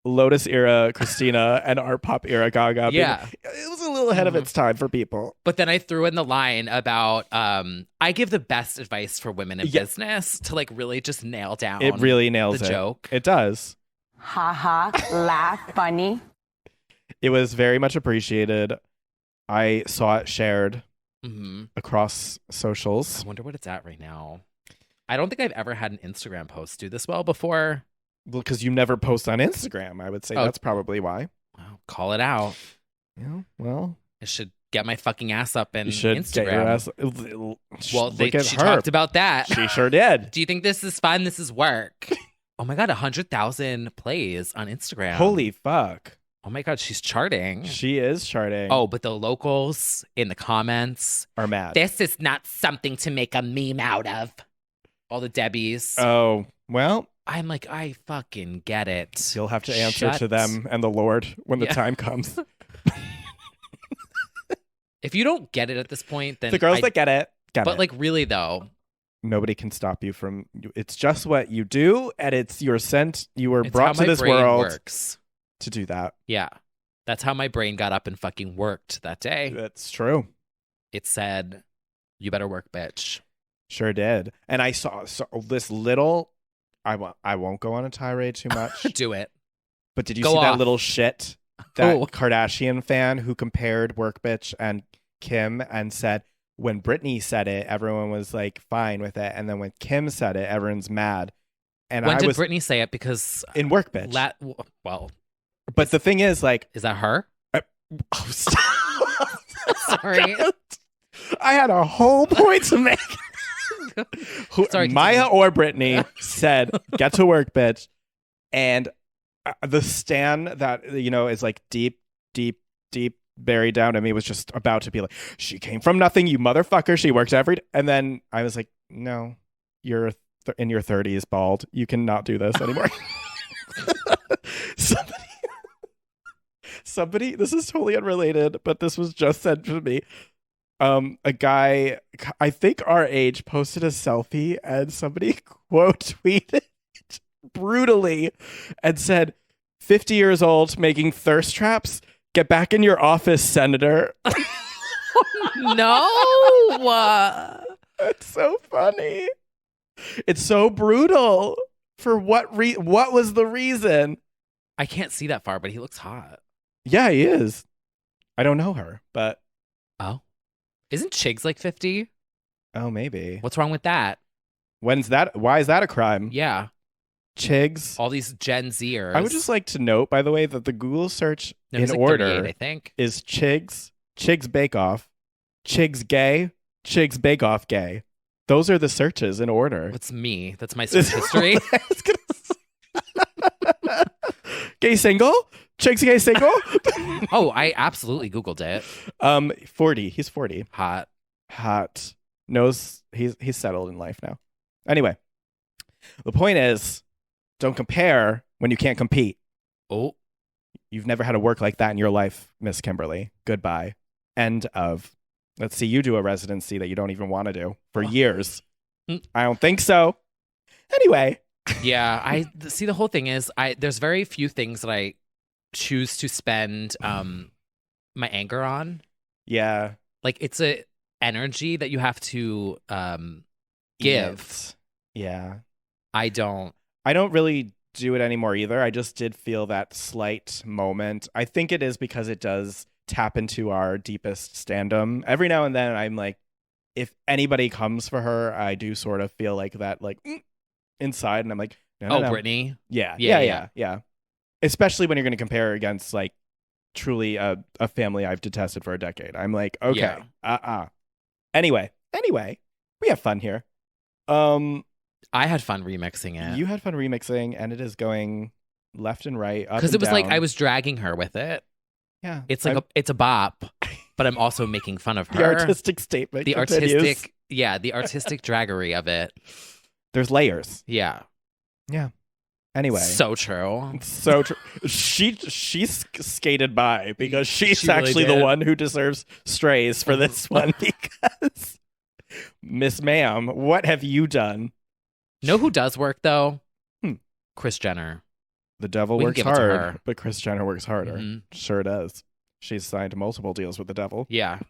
Lotus era Christina and art pop era Gaga.
Yeah.
It was a little ahead of its time for people.
But then I threw in the line about I give the best advice for women in business to like really just nail down.
It really nails
the joke.
It does.
Ha ha, laugh, funny.
It was very much appreciated. I saw it shared across socials.
I wonder what it's at right now. I don't think I've ever had an Instagram post do this well before.
Well, because you never post on Instagram, I would say that's probably why.
Well, call it out.
Yeah, well,
I should get my fucking ass up in
you should
Instagram.
Get your ass.
Well, she talked about that.
She sure did.
Do you think this is fun? This is work. Oh my God, 100,000 plays on Instagram.
Holy fuck.
Oh my God, she's charting.
She is charting.
Oh, but the locals in the comments
are mad.
This is not something to make a meme out of. All the Debbies.
Oh, well.
I'm like, I fucking get it.
You'll have to answer to them and the Lord when the time comes.
If you don't get it at this point, then
the girls that get it,
But like really though,
nobody can stop you from. It's just what you do, and it's your sent. You were
it's
brought
how
to this
my brain
world
works.
To do that.
Yeah, that's how my brain got up and fucking worked that day.
That's true.
It said, "You better work, bitch."
Sure did. And I saw this little. I won't go on a tirade too much.
Do it.
But did you
Go
see
off.
that little shit? That Kardashian fan who compared Work Bitch and Kim and said when Britney said it, everyone was like fine with it, and then when Kim said it, everyone's mad. And
when did Britney say it? Because
in Work Bitch.
But
the thing is, like,
is that her? Sorry,
I had a whole point to make.
Sorry,
Maya or Britney said, "Get to work, bitch," and the stan that is like deep buried down in me was just about to be like, "She came from nothing, you motherfucker. She worked every day." And then I was like, "No, you're in your 30s, bald. You cannot do this anymore." Somebody. This is totally unrelated, but this was just said to me. A guy, I think our age, posted a selfie and somebody quote tweeted brutally and said, 50 years old making thirst traps, get back in your office, Senator.
No.
It's so funny. It's so brutal. For what was the reason?
I can't see that far, but he looks hot.
Yeah, he is. I don't know her, but.
Oh. Isn't Chigs like 50?
Oh, maybe.
What's wrong with that?
When's that? Why is that a crime?
Yeah.
Chigs.
All these Gen Zers.
I would just like to note, by the way, that the Google search in
like
order
I think.
is Chigs, Chigs Bake Off, Chigs Gay, Chigs Bake Off Gay. Those are the searches in order.
What's me? That's my search history.
Gay single? Chigs Gay single?
Oh, I absolutely Googled it.
40. He's 40. Hot. Knows he's settled in life now. Anyway, the point is, don't compare when you can't compete.
Oh.
You've never had to work like that in your life, Miss Kimberly. Goodbye. End of. Let's see you do a residency that you don't even want to do for years. I don't think so. Anyway.
Yeah, I see. The whole thing is, there's very few things that I choose to spend my anger on.
Yeah.
Like it's a energy that you have to give.
Yeah.
I don't
really do it anymore either. I just did feel that slight moment. I think it is because it does tap into our deepest standum. Every now and then I'm like, if anybody comes for her, I do sort of feel like that, like inside, and I'm like, no.
Brittany.
Yeah. Especially when you're going to compare against like truly a family I've detested for a decade. I'm like, okay, Anyway, we have fun here.
I had fun remixing it.
You had fun remixing, and it is going left and right, up
because
and
it was
down.
like I was dragging her with it.
Yeah,
it's like it's a bop. but I'm also making fun of her.
The artistic statement.
The
continues.
the artistic draggery of it.
There's layers.
Yeah.
Yeah. Anyway.
So true.
So true. She skated by because she's
She really
actually
did.
the one who deserves strays for this one because Miss Ma'am, what have you done?
Know who does work though?
Hmm.
Kris Jenner.
The devil
We can
works
give it to
hard,
her.
but Kris Jenner works harder.
Mhm.
Sure does. She's signed multiple deals with the devil.
Yeah.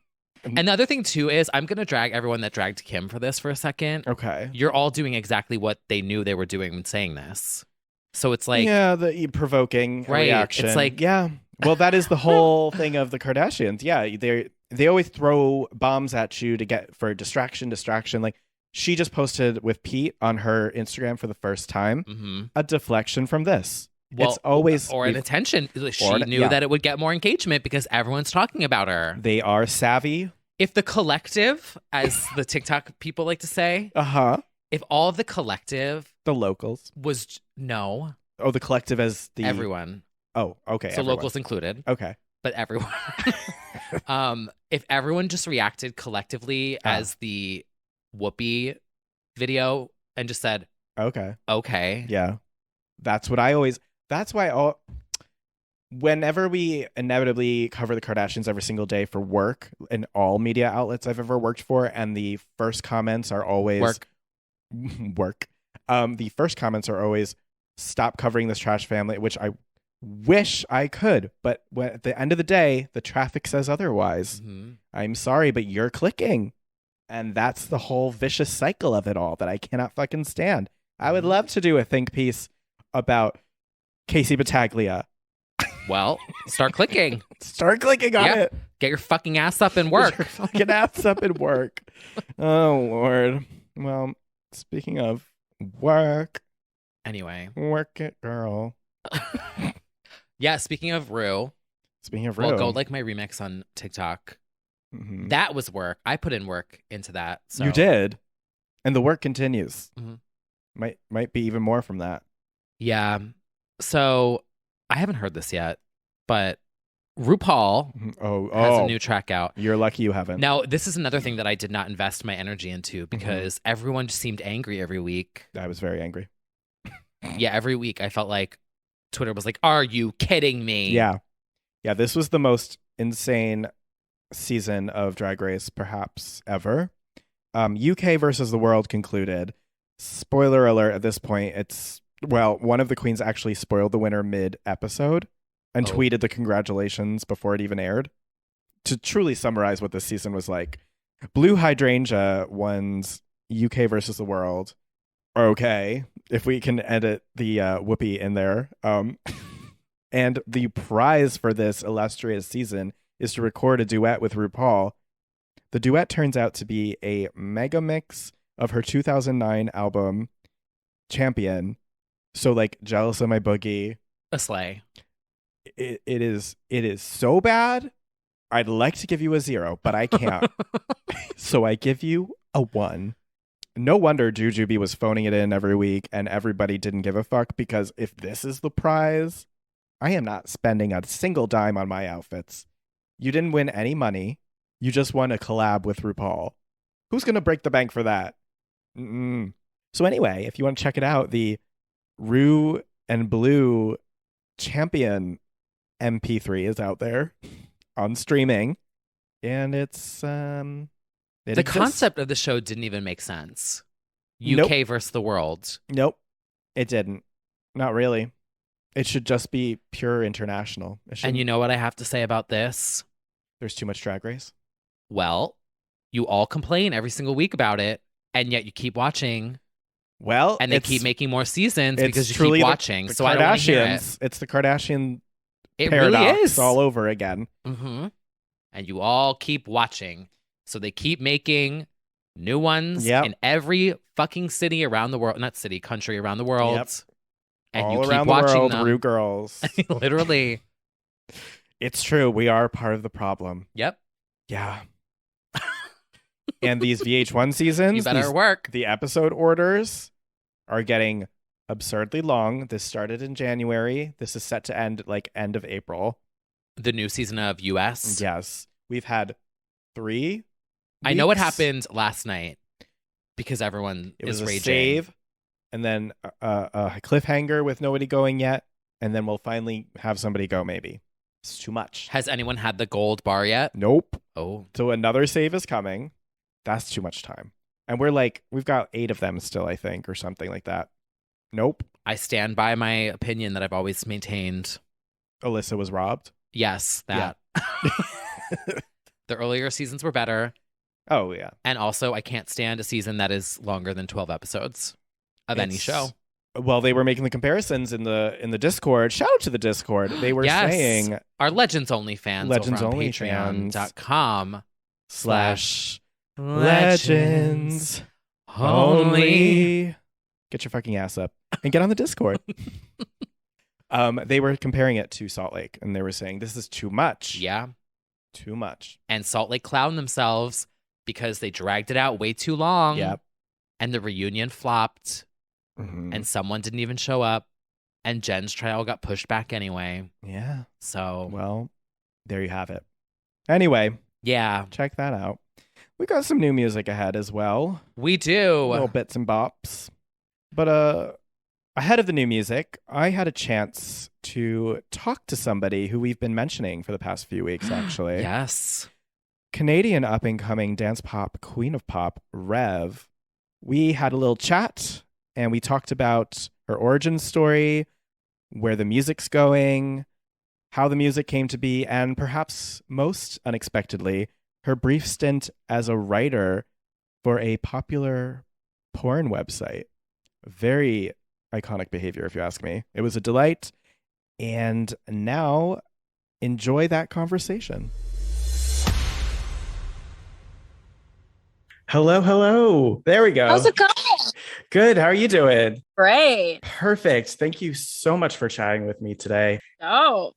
And the other thing too is I'm gonna drag everyone that dragged Kim for this for a second.
Okay.
You're all doing exactly what they knew they were doing when saying this. So it's like
yeah, the provoking
Right.
reaction.
It's like-
yeah. Well, that is the whole thing of the Kardashians. Yeah, they always throw bombs at you to get for distraction. Like she just posted with Pete on her Instagram for the first time
mhm.
a deflection from this.
Well,
it's always
or an attention. She knew
yeah.
that it would get more engagement because everyone's talking about her.
They are savvy.
If the collective, as the TikTok people like to say, if all of the collective,
the locals
was no,
the collective as the
everyone.
Oh, okay.
So
everyone.
locals included.
Okay.
But everyone. If everyone just reacted collectively as the Whoopi video and just said,
okay.
Yeah.
That's why whenever we inevitably cover the Kardashians every single day for work in all media outlets I've ever worked for, and the first comments are always work. The first comments are always stop covering this trash family, which I wish I could, but at the end of the day, the traffic says otherwise.
Mhm.
I'm sorry, but you're clicking. And that's the whole vicious cycle of it all that I cannot fucking stand. I would love to do a think piece about Casey Battaglia.
Well, start clicking.
Start clicking on it.
Get your fucking ass up and work.
Get your fucking ass up and work. Oh, Lord. Well, speaking of work.
Anyway.
Work it, girl.
Yeah, speaking of Rue. Well, go like my remix on TikTok.
Mm-hmm.
That was work. I put in work into that. So.
You did. And the work continues.
Mm-hmm.
Might be even more from that.
Yeah. So I haven't heard this yet, but RuPaul has a new track out.
You're lucky you haven't.
Now, this is another thing that I did not invest my energy into because everyone just seemed angry every week.
I was very angry.
Yeah, every week I felt like Twitter was like, are you kidding me?
Yeah. Yeah, this was the most insane season of Drag Race perhaps ever. UK versus the world concluded. Spoiler alert at this point, one of the queens actually spoiled the winner mid-episode and tweeted the congratulations before it even aired. To truly summarize what this season was like, Blue Hydrangea wins UK versus the world. Okay, if we can edit the Whoopi in there. And the prize for this illustrious season is to record a duet with RuPaul. The duet turns out to be a mega mix of her 2009 album, Champion. So, like, Jealous of My Boogie.
A slay.
It is so bad. I'd like to give you a 0, but I can't. So I give you a 1. No wonder Jujubee was phoning it in every week and everybody didn't give a fuck, because if this is the prize, I am not spending a single dime on my outfits. You didn't win any money. You just won a collab with RuPaul. Who's going to break the bank for that? Mm-mm. So anyway, if you want to check it out, the Ru and Blue Champion MP3 is out there on streaming. And it's... the
concept of the show didn't even make sense.
Nope.
UK versus the world.
Nope. It didn't. Not really. It should just be pure international.
And you know what I have to say about this?
There's too much Drag Race.
Well, you all complain every single week about it, and yet you keep watching.
Well,
and they keep making more seasons
it's
because you
truly
keep watching.
The
so I don't want to hear it.
It's the Kardashian
It
paradox
really is
all over again.
Mm-hmm. And you all keep watching. So they keep making new ones in every fucking city around the world. Not city, country around the world.
Yep.
And
all
you keep
around
watching
the world,
them.
Ru girls.
Literally.
It's true. We are part of the problem.
Yep.
Yeah. And these VH1 seasons,
You better work.
The episode orders are getting absurdly long. This started in January. This is set to end end of April.
The new season of US.
Yes. We've had 3
I know what
weeks.
happened last night because everyone
It
is
was a
raging.
save, and then a cliffhanger with nobody going yet, and then we'll finally have somebody go maybe. It's too much.
Has anyone had the gold bar yet?
Nope.
Oh.
So another save is coming. That's too much time. And we've got 8 of them still, I think, or something like that. Nope.
I stand by my opinion that I've always maintained.
Alyssa was robbed.
Yes, that. The earlier seasons were better.
Oh, yeah.
And also, I can't stand a season that is longer than 12 episodes of any show.
Well, they were making the comparisons in the Discord. Shout out to the Discord. They were saying
our Legends Only fans
Legends
over on
Only fans
/Legends
Only. Get your fucking ass up and get on the Discord. They were comparing it to Salt Lake, and they were saying this is too much.
Yeah.
Too much.
And Salt Lake clowned themselves because they dragged it out way too long.
Yep.
And the reunion flopped.
Mm-hmm.
And someone didn't even show up. And Jen's trial got pushed back anyway.
Yeah.
So.
Well, there you have it. Anyway.
Yeah.
Check that out. We got some new music ahead as well.
We do.
Little bits and bops. But ahead of the new music, I had a chance to talk to somebody who we've been mentioning for the past few weeks, actually.
Yes.
Canadian up-and-coming dance pop queen of pop, Rêve. We had a little chat, and we talked about her origin story, where the music's going, how the music came to be, and perhaps most unexpectedly, her brief stint as a writer for a popular porn website. Very iconic behavior, if you ask me. It was a delight. And now, enjoy that conversation. Hello. There we go.
How's it going?
Good. How are you doing?
Great.
Perfect. Thank you so much for chatting with me today.
Oh.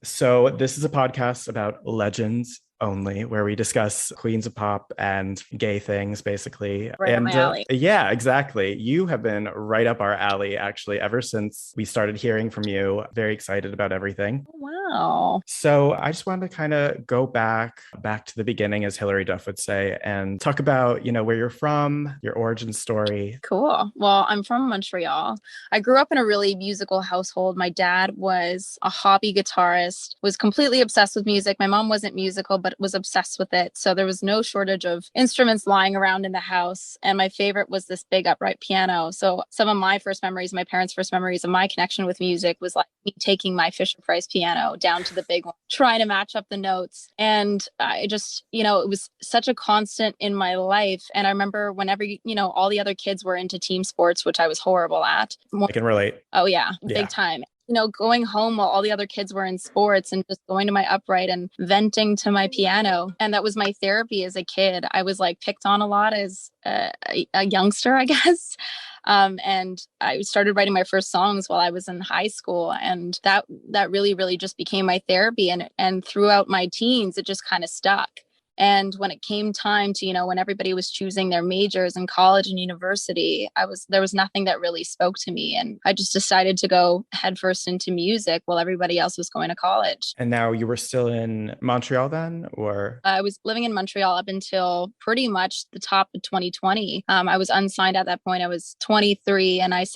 So this is a podcast about legends only, where we discuss queens of pop and gay things, basically.
Right up my alley.
Yeah, exactly. You have been right up our alley, actually, ever since we started hearing from you. Very excited about everything.
Wow.
So I just wanted to kind of go back to the beginning, as Hilary Duff would say, and talk about, where you're from, your origin story.
Cool. Well, I'm from Montreal. I grew up in a really musical household. My dad was a hobby guitarist, was completely obsessed with music. My mom wasn't musical, but was obsessed with it. So there was no shortage of instruments lying around in the house. And my favorite was this big upright piano. So some of my first memories, my parents' first memories of my connection with music was like me taking my Fisher-Price piano down to the big one, trying to match up the notes. And I just, it was such a constant in my life. And I remember whenever, all the other kids were into team sports, which I was horrible at.
I can relate.
Oh, yeah. Big time. Going home while all the other kids were in sports and just going to my upright and venting to my piano. And that was my therapy as a kid. I was like picked on a lot as a youngster, I guess. And I started writing my first songs while I was in high school. And that really, really just became my therapy. And throughout my teens, it just kind of stuck. And when it came time to, when everybody was choosing their majors in college and university, there was nothing that really spoke to me. And I just decided to go headfirst into music while everybody else was going to college.
And now you were still in Montreal then, or?
I was living in Montreal up until pretty much the top of 2020. I was unsigned at that point. I was 23. And I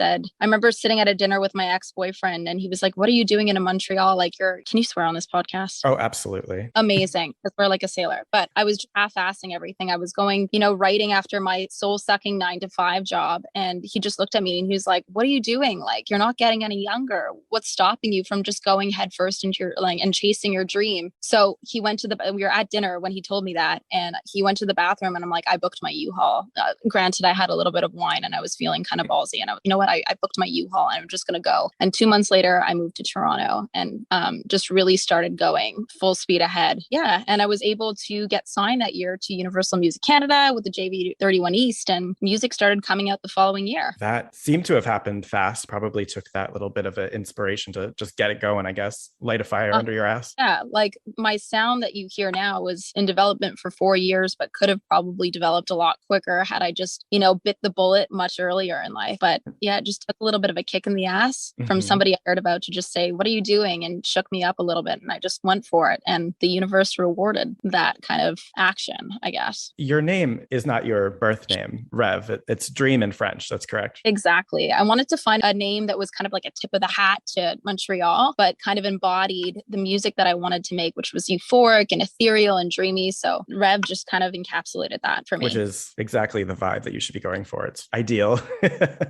remember sitting at a dinner with my ex-boyfriend, and he was like, "What are you doing in Montreal? Like, can you swear on this podcast?"
Oh, absolutely.
Amazing. Because we're like a sailor. But I was half-assing everything. I was going, writing after my soul-sucking 9-to-5 job. And he just looked at me and he was like, "What are you doing? Like, you're not getting any younger. What's stopping you from just going headfirst into your, and chasing your dream?" So he went we were at dinner when he told me that. And he went to the bathroom and I'm like, I booked my U-Haul. Granted, I had a little bit of wine and I was feeling kind of ballsy. And I booked my U-Haul and I'm just going to go. And 2 months later, I moved to Toronto and just really started going full speed ahead. Yeah. And I was able to get get signed that year to Universal Music Canada with the JV 31 East, and music started coming out the following year.
That seemed to have happened fast. Probably took that little bit of an inspiration to just get it going, I guess. Light a fire under your ass.
Yeah, like my sound that you hear now was in development for 4 years, but could have probably developed a lot quicker had I just, bit the bullet much earlier in life. But yeah, it just took a little bit of a kick in the ass from somebody I heard about to just say, what are you doing? And shook me up a little bit. And I just went for it. And the universe rewarded that kind of action, I guess.
Your name is not your birth name, Rêve. It's dream in French. That's correct.
Exactly. I wanted to find a name that was kind of like a tip of the hat to Montreal, but kind of embodied the music that I wanted to make, which was euphoric and ethereal and dreamy. So Rêve just kind of encapsulated that for me.
Which is exactly the vibe that you should be going for. It's ideal.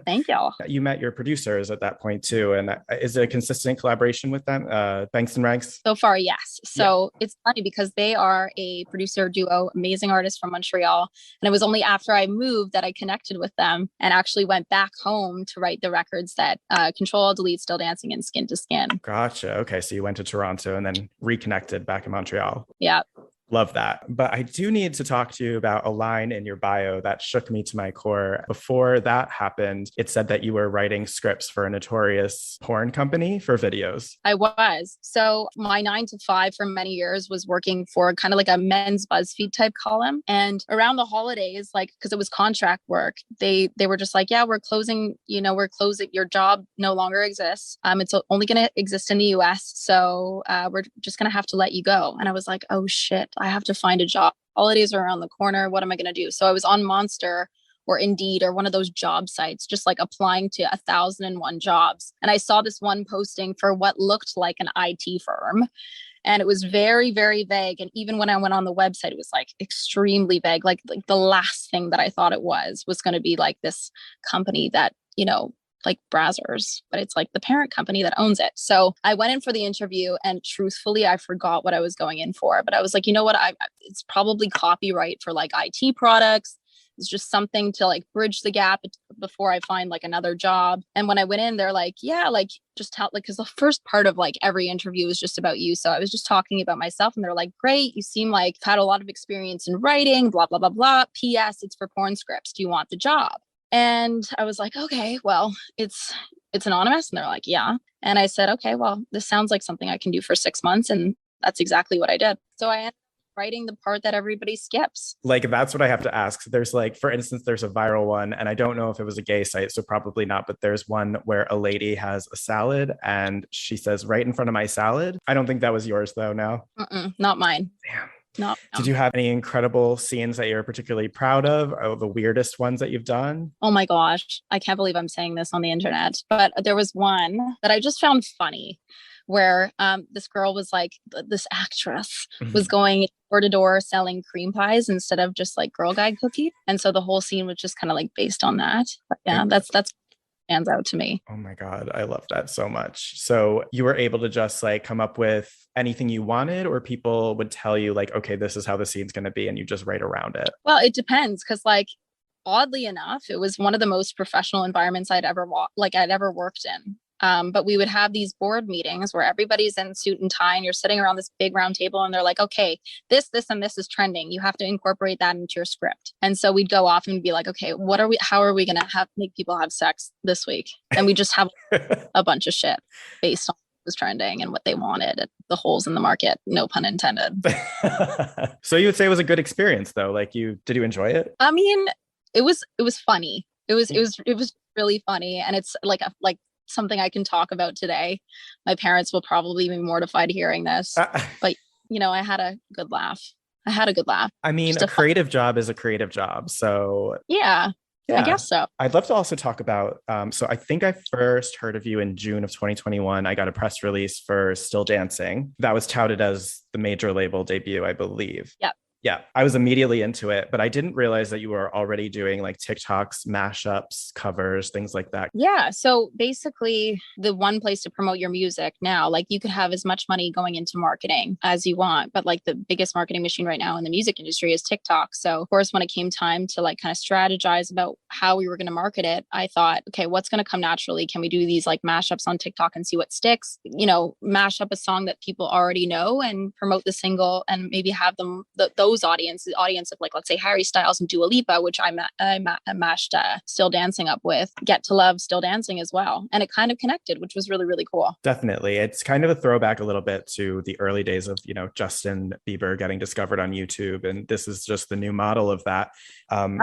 Thank y'all.
You met your producers at that point too. And is it a consistent collaboration with them? Banks and Ranks?
So far, yes. So It's funny because they are a producer duo, amazing artists from Montreal. And it was only after I moved that I connected with them and actually went back home to write the records that Control, Delete, Still Dancing, and Skin to Skin.
Gotcha. Okay. So you went to Toronto and then reconnected back in Montreal.
Yeah.
Love that. But I do need to talk to you about a line in your bio that shook me to my core. Before that happened, it said that you were writing scripts for a notorious porn company for videos.
I was. So my 9 to 5 for many years was working for kind of like a men's BuzzFeed type column. And around the holidays, like, because it was contract work, they were just like, yeah, we're closing, your job no longer exists. It's only going to exist in the US. So we're just going to have to let you go. And I was like, oh shit, I have to find a job. Holidays are around the corner. What am I going to do? So I was on Monster or Indeed or one of those job sites, just like applying to 1,001 jobs. And I saw this one posting for what looked like an IT firm. And it was very, very vague. And even when I went on the website, it was like extremely vague. Like the last thing that I thought it was going to be like this company that, like Brazzers, but it's like the parent company that owns it. So I went in for the interview and truthfully, I forgot what I was going in for, but I was like, you know what? It's probably copyright for like IT products. It's just something to like bridge the gap before I find like another job. And when I went in, they're like, yeah, like just how, like, cause the first part of like every interview is just about you. So I was just talking about myself and they're like, great. You seem like you've had a lot of experience in writing, blah, blah, blah, blah. PS, it's for porn scripts. Do you want the job? And I was like, okay, well, it's anonymous. And they're like, yeah. And I said, okay, well, this sounds like something I can do for 6 months. And that's exactly what I did. So I ended up writing the part that everybody skips.
Like, that's what I have to ask. There's like, for instance, there's a viral one, and I don't know if it was a gay site, so probably not, but there's one where a lady has a salad and she says, right in front of my salad. I don't think that was yours though, no?
Not mine.
Damn.
No.
Did you have any incredible scenes that you're particularly proud of, or the weirdest ones that you've done?
Oh my gosh. I can't believe I'm saying this on the internet, but there was one that I just found funny where this girl was like, this actress was going door to door selling cream pies instead of just like Girl Guide cookies. And so the whole scene was just kind of like based on that. But yeah, that's stands out to me.
Oh my God. I love that so much. So you were able to just like come up with anything you wanted, or people would tell you like, okay, this is how the scene's going to be, and you just write around it?
Well, it depends. Cause like, oddly enough, it was one of the most professional environments I'd ever worked in. But we would have these board meetings where everybody's in suit and tie and you're sitting around this big round table and they're like, okay, this, and this is trending. You have to incorporate that into your script. And so we'd go off and be like, okay, how are we going to make people have sex this week? And we just have a bunch of shit based on what was trending and what they wanted and the holes in the market, no pun intended.
So you would say it was a good experience though? Like, did you enjoy it?
I mean, it was funny. It was really funny. And it's like something I can talk about today. My parents will probably be mortified hearing this, but I had a good laugh.
I mean, a creative job is a creative job. So
yeah, I guess so.
I'd love to also talk about, so I think I first heard of you in June of 2021. I got a press release for Still Dancing. That was touted as the major label debut, I believe.
Yep.
Yeah, I was immediately into it, but I didn't realize that you were already doing like TikToks, mashups, covers, things like that.
Yeah. So basically the one place to promote your music now, like you could have as much money going into marketing as you want, but like the biggest marketing machine right now in the music industry is TikTok. So of course, when it came time to like kind of strategize about how we were going to market it, I thought, okay, what's going to come naturally? Can we do these like mashups on TikTok and see what sticks? Mash up a song that people already know and promote the single and maybe have them, those those audience, the audience of like, let's say Harry Styles and Dua Lipa, which I mashed Still Dancing up with, get to love Still Dancing as well. And it kind of connected, which was really, really cool.
Definitely. It's kind of a throwback a little bit to the early days of, Justin Bieber getting discovered on YouTube. And this is just the new model of that. And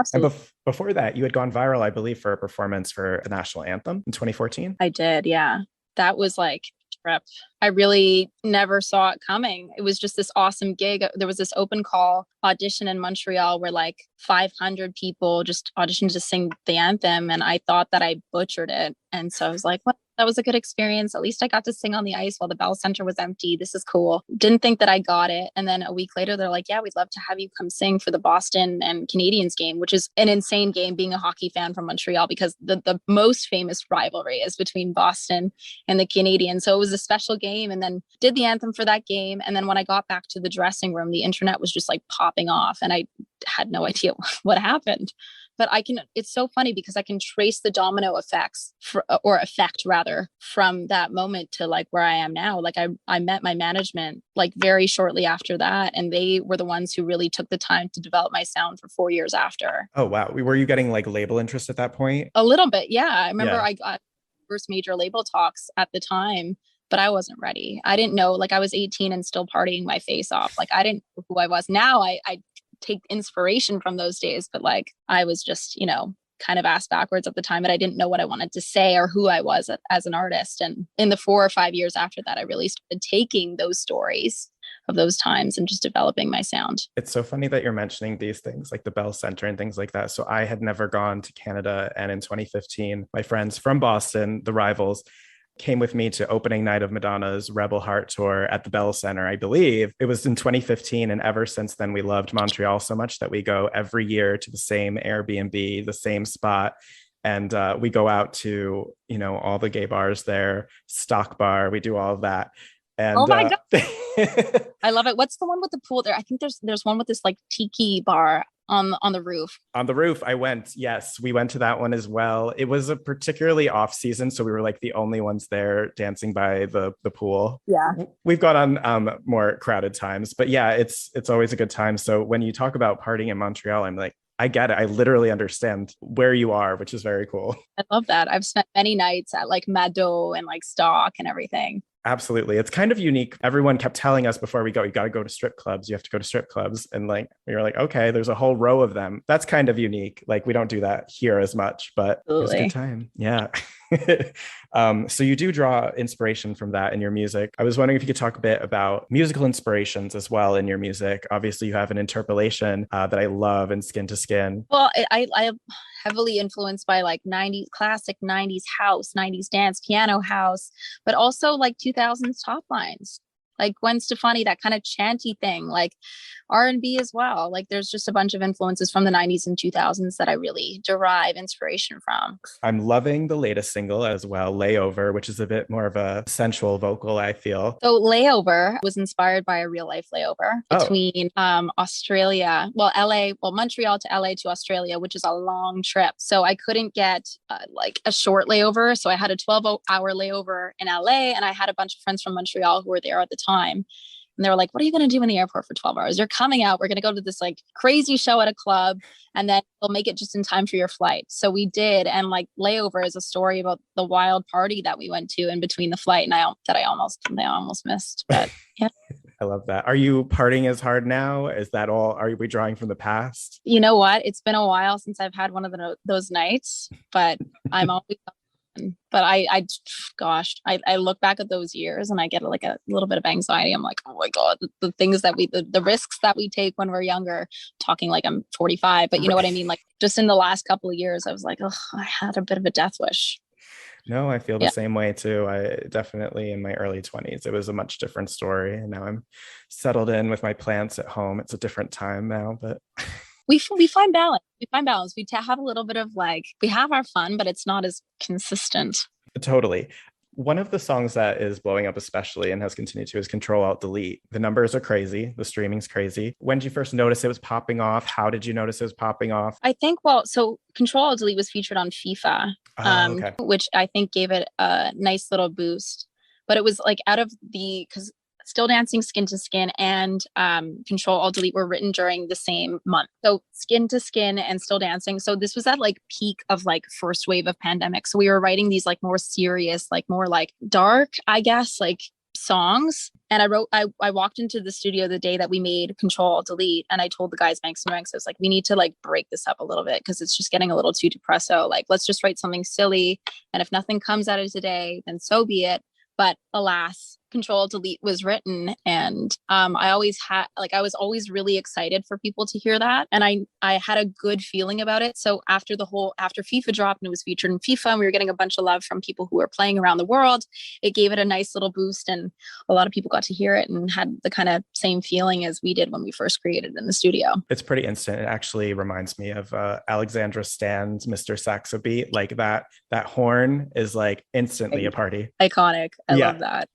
before that, you had gone viral, I believe, for a performance for the national anthem in 2014.
I did. Yeah. That was like trip. I really never saw it coming. It was just this awesome gig. There was this open call audition in Montreal where like 500 people just auditioned to sing the anthem. And I thought that I butchered it. And so I was like, well, that was a good experience. At least I got to sing on the ice while the Bell Center was empty. This is cool. Didn't think that I got it. And then a week later, they're like, yeah, we'd love to have you come sing for the Boston and Canadiens game, which is an insane game being a hockey fan from Montreal, because the most famous rivalry is between Boston and the Canadiens. So it was a special game, and then did the anthem for that game. And then when I got back to the dressing room, the internet was just like popping off, and I had no idea what happened. But it's so funny because I can trace the domino effects effect from that moment to like where I am now. Like I met my management like very shortly after that. And they were the ones who really took the time to develop my sound for 4 years after.
Oh, wow. Were you getting like label interest at that point?
A little bit. Yeah. I remember I got first major label talks at the time, but I wasn't ready. I didn't know, like I was 18 and still partying my face off. Like I didn't know who I was. Now I take inspiration from those days, but like I was just, kind of ass backwards at the time, but I didn't know what I wanted to say or who I was as an artist. And in the 4 or 5 years after that, I really started taking those stories of those times and just developing my sound.
It's so funny that you're mentioning these things like the Bell Center and things like that. So I had never gone to Canada. And in 2015, my friends from Boston, the Rivals, came with me to opening night of Madonna's Rebel Heart tour at the Bell Center. I believe it was in 2015. And ever since then, we loved Montreal so much that we go every year to the same Airbnb, the same spot. And we go out to, all the gay bars there, Stock Bar, we do all of that. And,
oh my God. I love it. What's the one with the pool there? I think there's one with this like tiki bar on the roof.
On the roof, I went. Yes, we went to that one as well. It was a particularly off season, so we were like the only ones there dancing by the pool.
Yeah,
we've gone on more crowded times, but yeah, it's always a good time. So when you talk about partying in Montreal, I'm like, I get it. I literally understand where you are, which is very cool.
I love that. I've spent many nights at like Mado and like Stock and everything.
Absolutely. It's kind of unique. Everyone kept telling us before we go, you got to go to strip clubs. You have to go to strip clubs. And like, we were like, okay, there's a whole row of them. That's kind of unique. Like we don't do that here as much, but it was a good time. Yeah. So you do draw inspiration from that in your music. I was wondering if you could talk a bit about musical inspirations as well in your music. Obviously you have an interpolation that I love in Skin to Skin.
Well, I heavily influenced by like 90s classic, 90s house, 90s dance, piano house, but also like 2000s top lines, like Gwen Stefani, that kind of chanty thing, like R&B as well. Like there's just a bunch of influences from the 90s and 2000s that I really derive inspiration from. I'm
loving the latest single as well, Layover, which is a bit more of a sensual vocal, I feel.
So Layover was inspired by a real life layover between Australia, Montreal to LA to Australia, which is a long trip. So I couldn't get like a short layover. So I had a 12-hour layover in LA, and I had a bunch of friends from Montreal who were there at the time. And they were like, what are you going to do in the airport for 12 hours? You're coming out. We're going to go to this like crazy show at a club, and then we'll make it just in time for your flight. So we did. And like Layover is a story about the wild party that we went to in between the flight. And I almost missed, but yeah.
I love that. Are you partying as hard now? Is that all? Are we drawing from the past?
You know what? It's been a while since I've had one of those nights, but I'm always but I look back at those years and I get like a little bit of anxiety. I'm like, oh my God, the things that the risks that we take when we're younger, talking like I'm 45, but you know what I mean? Like just in the last couple of years, I was like, oh, I had a bit of a death wish.
No, I feel the same way too. I definitely in my early 20s, it was a much different story. And now I'm settled in with my plants at home. It's a different time now, but
we find balance. We have a little bit of like, we have our fun, but it's not as consistent.
Totally. One of the songs that is blowing up especially and has continued to is Control Alt Delete. The numbers are crazy. The streaming's crazy. When did you first notice it was popping off? How did you notice it was popping off?
I think, so Control Alt Delete was featured on FIFA, which I think gave it a nice little boost. But it was like because Still Dancing, Skin to Skin, and Control Alt Delete were written during the same month. So Skin to Skin and Still Dancing. So this was at like peak of like first wave of pandemic. So we were writing these like more serious, like more like dark, I guess, like songs. And I walked into the studio the day that we made Control Alt Delete, and I told the guys Banks and Ranks, I was like, we need to like break this up a little bit because it's just getting a little too depresso. Like, let's just write something silly, and if nothing comes out of today, then so be it. But alas, Control Delete was written, and I was always really excited for people to hear that, and I had a good feeling about it. So after FIFA dropped and it was featured in FIFA, and we were getting a bunch of love from people who were playing around the world, it gave it a nice little boost, and a lot of people got to hear it and had the kind of same feeling as we did when we first created it in the studio.
It's pretty instant. It actually reminds me of Alexandra Stan's Mr. Saxo Beat. Like that horn is like instantly a party.
Iconic. I love that.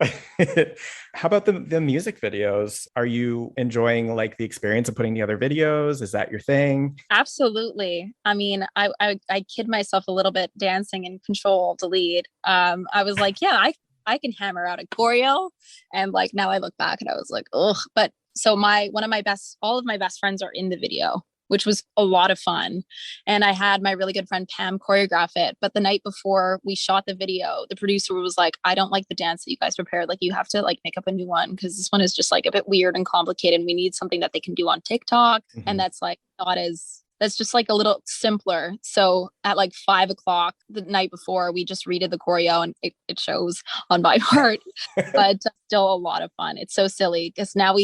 How about the music videos? Are you enjoying like the experience of putting together videos? Is that your thing?
Absolutely. I mean, I kid myself a little bit dancing in Control Delete. I was like, yeah, I can hammer out a choreo. And like now I look back and I was like, ugh. But so all of my best friends are in the video, which was a lot of fun. And I had my really good friend Pam choreograph it. But the night before we shot the video, the producer was like, I don't like the dance that you guys prepared. Like, you have to like make up a new one because this one is just like a bit weird and complicated. We need something that they can do on TikTok. Mm-hmm. And that's just like a little simpler. So at like 5 o'clock the night before, we just redid the choreo, and it shows on my part, but still a lot of fun. It's so silly because now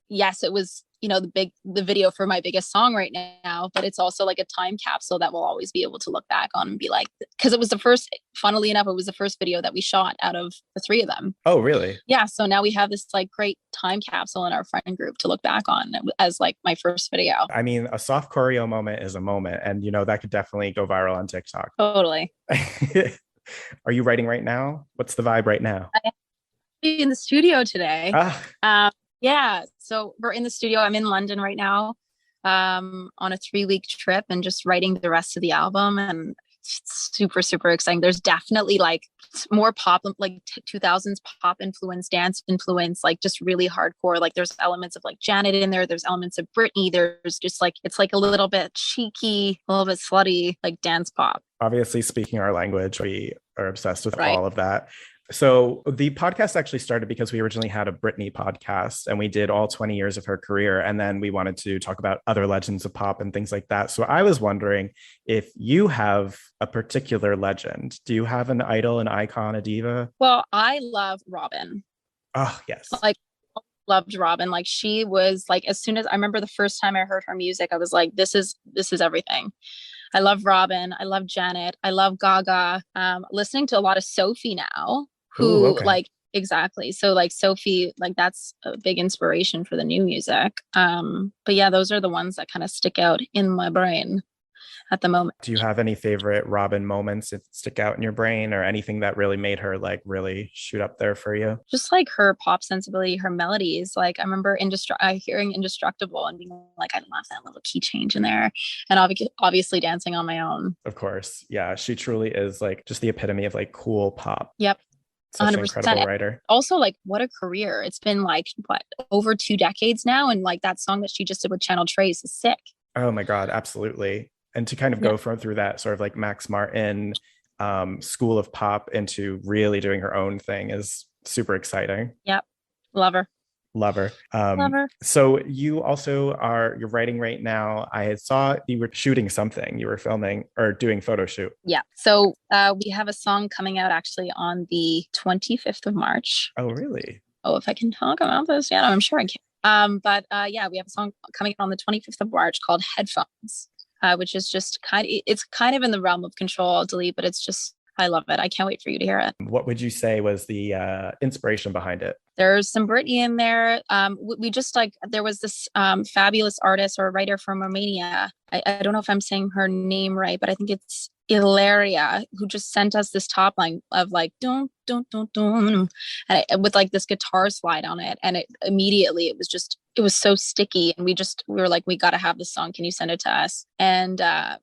yes, it was, the video for my biggest song right now, but it's also like a time capsule that we'll always be able to look back on and be like, because it was the first video that we shot out of the three of them.
Oh, really?
Yeah. So now we have this like great time capsule in our friend group to look back on as like my first video.
I mean, a soft choreo moment is a moment, and that could definitely go viral on TikTok.
Totally.
Are you writing right now? What's the vibe right now?
I'm in the studio today. Yeah. So we're in the studio. I'm in London right now on a 3-week trip and just writing the rest of the album. And it's super, super exciting. There's definitely like more pop, like 2000s pop influence, dance influence, like just really hardcore. Like there's elements of like Janet in there. There's elements of Britney. There's just like, it's like a little bit cheeky, a little bit slutty, like dance pop.
Obviously, speaking our language, we are obsessed with all of that. So the podcast actually started because we originally had a Britney podcast, and we did all 20 years of her career. And then we wanted to talk about other legends of pop and things like that. So I was wondering if you have a particular legend. Do you have an idol, an icon, a diva?
Well, I love Robin.
Oh, yes.
Like, loved Robin. Like, she was like, as soon as I remember the first time I heard her music, I was like, this is everything. I love Robin. I love Janet. I love Gaga. Listening to a lot of Sophie now. Exactly. So like Sophie, like that's a big inspiration for the new music. But yeah, those are the ones that kind of stick out in my brain at the moment.
Do you have any favorite Robin moments that stick out in your brain, or anything that really made her like really shoot up there for you?
Just like her pop sensibility, her melodies. Like I remember hearing Indestructible and being like, I love that little key change in there. And obviously Dancing on My Own.
Of course. Yeah. She truly is like just the epitome of like cool pop.
Yep.
Such 100%. An incredible writer.
Also, like, what a career. It's been like over 2 decades now, and like that song that she just did with Channel Trace is sick.
Oh my God, absolutely. And to kind of go through that sort of like Max Martin school of pop into really doing her own thing is super exciting.
Yep. Love her.
Love her. So you also you're writing right now. I had saw you were shooting something. You were filming or doing photo shoot.
Yeah. So we have a song coming out actually on the 25th of March.
Oh, really?
Oh, if I can talk about this. Yeah, no, I'm sure I can. But yeah, we have a song coming out on the 25th of March called Headphones, which is just it's kind of in the realm of Control Delete, but it's just, I love it. I can't wait for you to hear it.
What would you say was the inspiration behind it?
There's some Britney in there. We just there was this fabulous artist or writer from Romania. I don't know if I'm saying her name right, but I think it's Aguilera, who just sent us this top line of like, dun, dun, dun, dun, and with like this guitar slide on it. And immediately it was so sticky. And we were like, we got to have this song. Can you send it to us? And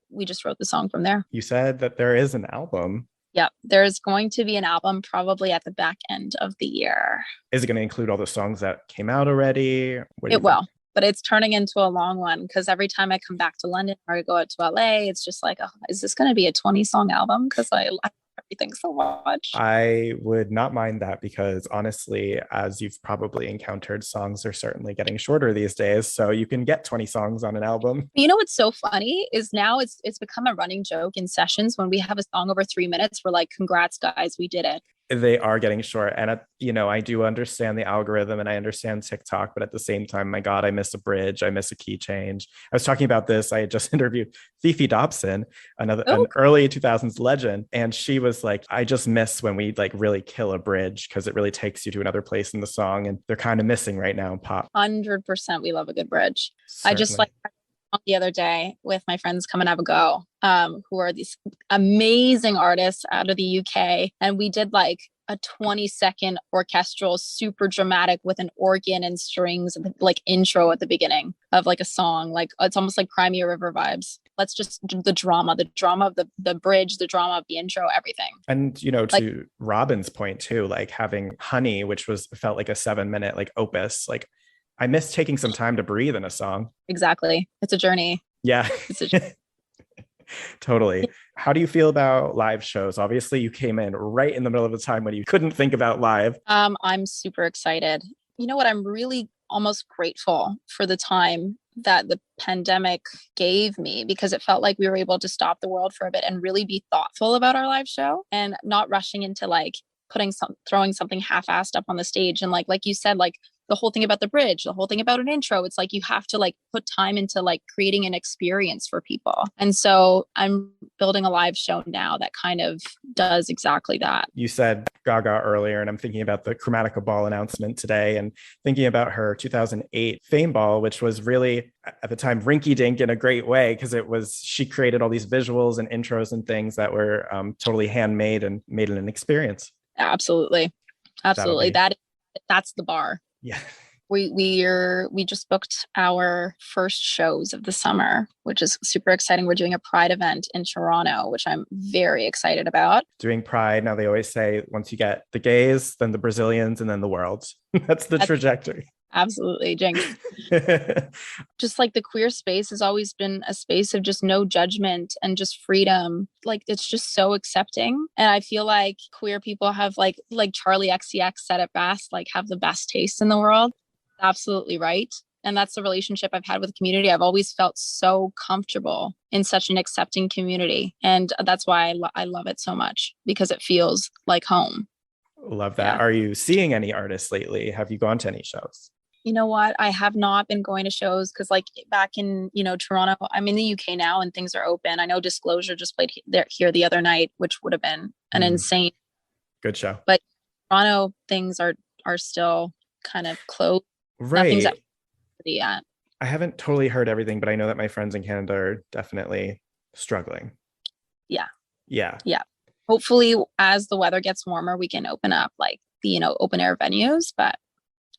we just wrote the song from there.
You said that there is an album.
Yep. There's going to be an album probably at the back end of the year.
Is it going to include all the songs that came out already?
It will, but it's turning into a long one because every time I come back to London or I go out to LA, it's just like, oh, is this going to be a 20-song album? Because I like everything so much.
I would not mind that because honestly, as you've probably encountered, songs are certainly getting shorter these days. So you can get 20 songs on an album.
You know what's so funny is now it's become a running joke in sessions when we have a song over 3 minutes. We're like, congrats, guys, we did it.
They are getting short. And, I do understand the algorithm and I understand TikTok, but at the same time, my God, I miss a bridge. I miss a key change. I was talking about this. I had just interviewed Fifi Dobson, an early 2000s legend. And she was like, I just miss when we like really kill a bridge because it really takes you to another place in the song. And they're kind of missing right now in pop.
100%. We love a good bridge.
Certainly.
I just like the other day with my friends Come and Have a Go, who are these amazing artists out of the UK. And we did like a 20-second orchestral, super dramatic with an organ and strings, like intro at the beginning of like a song. Like it's almost like Cry Me a River vibes. Let's just do the drama of the bridge, the drama of the intro, everything.
And, to Robin's point too, like having Honey, which felt like a 7-minute like opus, like I miss taking some time to breathe in a song.
Exactly. It's a journey.
Yeah.
It's a journey.
Totally. How do you feel about live shows? Obviously, you came in right in the middle of a time when you couldn't think about live.
I'm super excited. You know what? I'm really almost grateful for the time that the pandemic gave me because it felt like we were able to stop the world for a bit and really be thoughtful about our live show and not rushing into like throwing something half-assed up on the stage. And like you said, like the whole thing about the bridge, the whole thing about an intro, it's like you have to like put time into like creating an experience for people. And so I'm building a live show now that kind of does exactly that.
You said Gaga earlier, and I'm thinking about the Chromatica Ball announcement today and thinking about her 2008 Fame Ball, which was really at the time rinky-dink in a great way because she created all these visuals and intros and things that were totally handmade and made it an experience.
Absolutely. That's the bar.
Yeah.
We just booked our first shows of the summer, which is super exciting. We're doing a Pride event in Toronto, which I'm very excited about.
Doing Pride, now they always say once you get the gays, then the Brazilians, and then the world. That's the trajectory.
Absolutely, Jinx. Just like the queer space has always been a space of just no judgment and just freedom. Like it's just so accepting. And I feel like queer people have like Charli XCX said it best, like have the best taste in the world. Absolutely right. And that's the relationship I've had with the community. I've always felt so comfortable in such an accepting community. And that's why I love it so much because it feels like home.
Love that. Yeah. Are you seeing any artists lately? Have you gone to any shows?
You know what? I have not been going to shows because like back in, Toronto, I'm in the UK now and things are open. I know Disclosure just played here the other night, which would have been an insane.
Good show.
But Toronto things are still kind of closed.
Right.
Nothing's at yet.
I haven't totally heard everything, but I know that my friends in Canada are definitely struggling.
Yeah.
Yeah.
Yeah. Hopefully as the weather gets warmer, we can open up like the, open air venues, but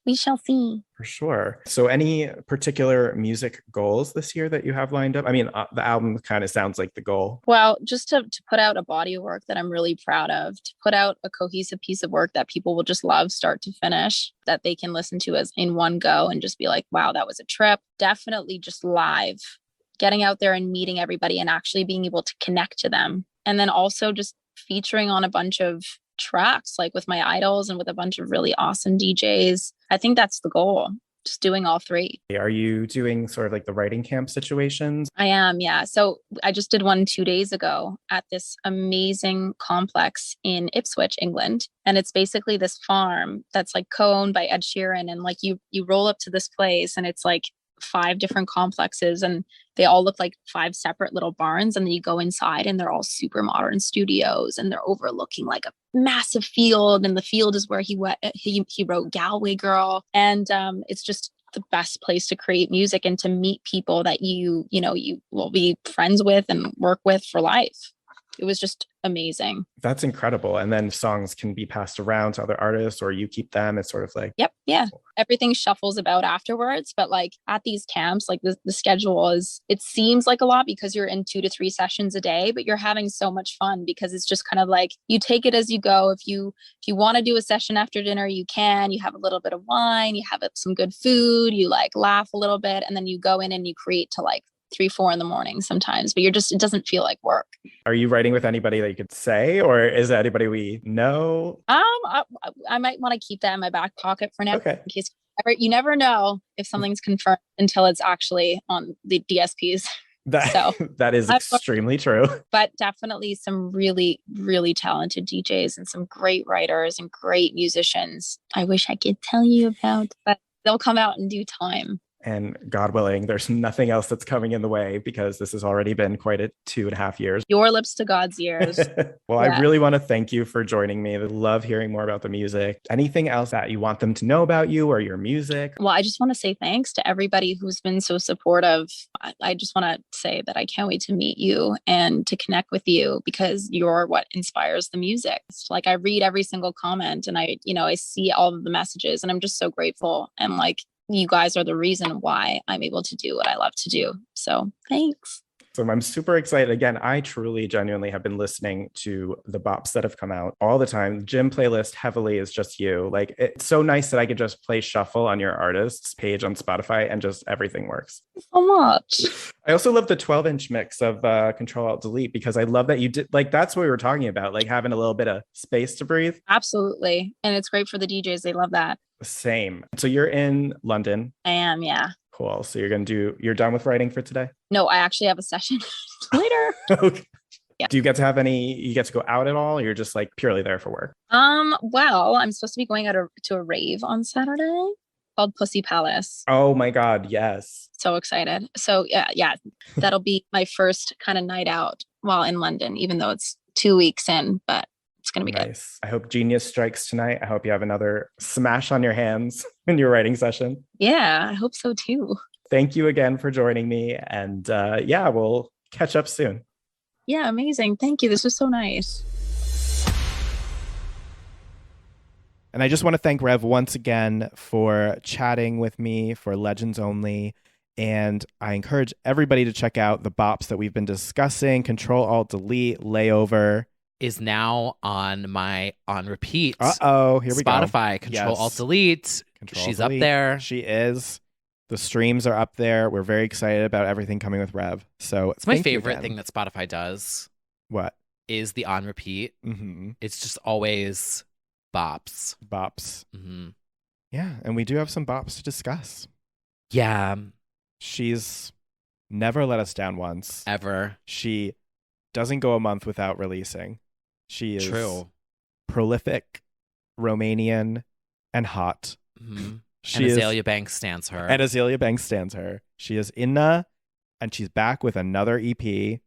we shall see.
For sure. So any particular music goals this year that you have lined up? I mean, the album kind of sounds like the goal.
Well, just to put out a body of work that I'm really proud of, to put out a cohesive piece of work that people will just love start to finish, that they can listen to as in one go and just be like, wow, that was a trip. Definitely just live, getting out there and meeting everybody and actually being able to connect to them. And then also just featuring on a bunch of tracks, like with my idols and with a bunch of really awesome DJs. I think that's the goal. Just doing all three.
Are you doing sort of like the writing camp situations?
I am, yeah. So I just did one 2 days ago at this amazing complex in Ipswich, England. And it's basically this farm that's like co-owned by Ed Sheeran. And like you roll up to this place and it's like 5 different complexes and they all look like 5 separate little barns. And then you go inside and they're all super modern studios and they're overlooking like a massive field. And the field is where he wrote Galway Girl. And it's just the best place to create music and to meet people that you will be friends with and work with for life. it was just amazing.
That's incredible. And then songs can be passed around to other artists or you keep them. It's sort of like,
yep. Yeah. Everything shuffles about afterwards. But like at these camps, like the schedule is, it seems like a lot because you're in 2 to 3 sessions a day, but you're having so much fun because it's just kind of like you take it as you go. If you want to do a session after dinner, you can. You have a little bit of wine, you have some good food, you like laugh a little bit, and then you go in and you create to like 3, 4 in the morning sometimes, but it doesn't feel like work.
Are you writing with anybody that you could say, or is that anybody we know?
I might want to keep that in my back pocket for now.
Okay.
In case you never know if something's confirmed until it's actually on the DSPs.
That is extremely true.
But definitely some really, really talented DJs and some great writers and great musicians. I wish I could tell you about, but they'll come out in due time.
And God willing, there's nothing else that's coming in the way because this has already been quite a 2.5 years.
Your lips to God's ears.
Well, yeah. I really want to thank you for joining me. I love hearing more about the music. Anything else that you want them to know about you or your music?
Well, I just want to say thanks to everybody who's been so supportive. I just want to say that I can't wait to meet you and to connect with you because you're what inspires the music. It's like I read every single comment and I see all of the messages and I'm just so grateful. And like, you guys are the reason why I'm able to do what I love to do. So thanks.
So I'm super excited. Again, I truly, genuinely have been listening to the bops that have come out all the time. Gym playlist heavily is just you. Like, it's so nice that I could just play shuffle on your artist's page on Spotify and just everything works.
So much.
I also love the 12-inch mix of Control-Alt-Delete because I love that you did, like, that's what we were talking about, like having a little bit of space to breathe.
Absolutely. And it's great for the DJs. They love that.
Same. So you're in London.
I am, yeah.
Cool. So you're done with writing for today?
No, I actually have a session later.
Okay.
Yeah.
Do you get to go out at all? Or you're just like purely there for work?
Well, I'm supposed to be going out to a rave on Saturday called Pussy Palace.
Oh my God. Yes.
So excited. So yeah, that'll be my first kind of night out while in London, even though it's 2 weeks in, but it's going to be
nice. Good. I hope genius strikes tonight. I hope you have another smash on your hands in your writing session.
Yeah, I hope so too.
Thank you again for joining me. And we'll catch up soon.
Yeah, amazing. Thank you. This was so nice.
And I just want to thank Rêve once again for chatting with me for Legends Only. And I encourage everybody to check out the bops that we've been discussing. Control-Alt-Delete, Layover.
Is now on repeat.
Uh-oh, here we go.
Spotify, Control-Alt-Delete. She's up there.
She is. The streams are up there. We're very excited about everything coming with Rêve. So
it's my favorite thing that Spotify does.
What?
Is the on repeat.
Mm-hmm.
It's just always bops.
Bops.
Mm-hmm.
Yeah, and we do have some bops to discuss.
Yeah.
She's never let us down once.
Ever.
She doesn't go a month without releasing. She is
true,
prolific, Romanian, and hot.
Mm-hmm. And Azalea Banks stands her.
And Azalea Banks stands her. She is Inna, and she's back with another EP.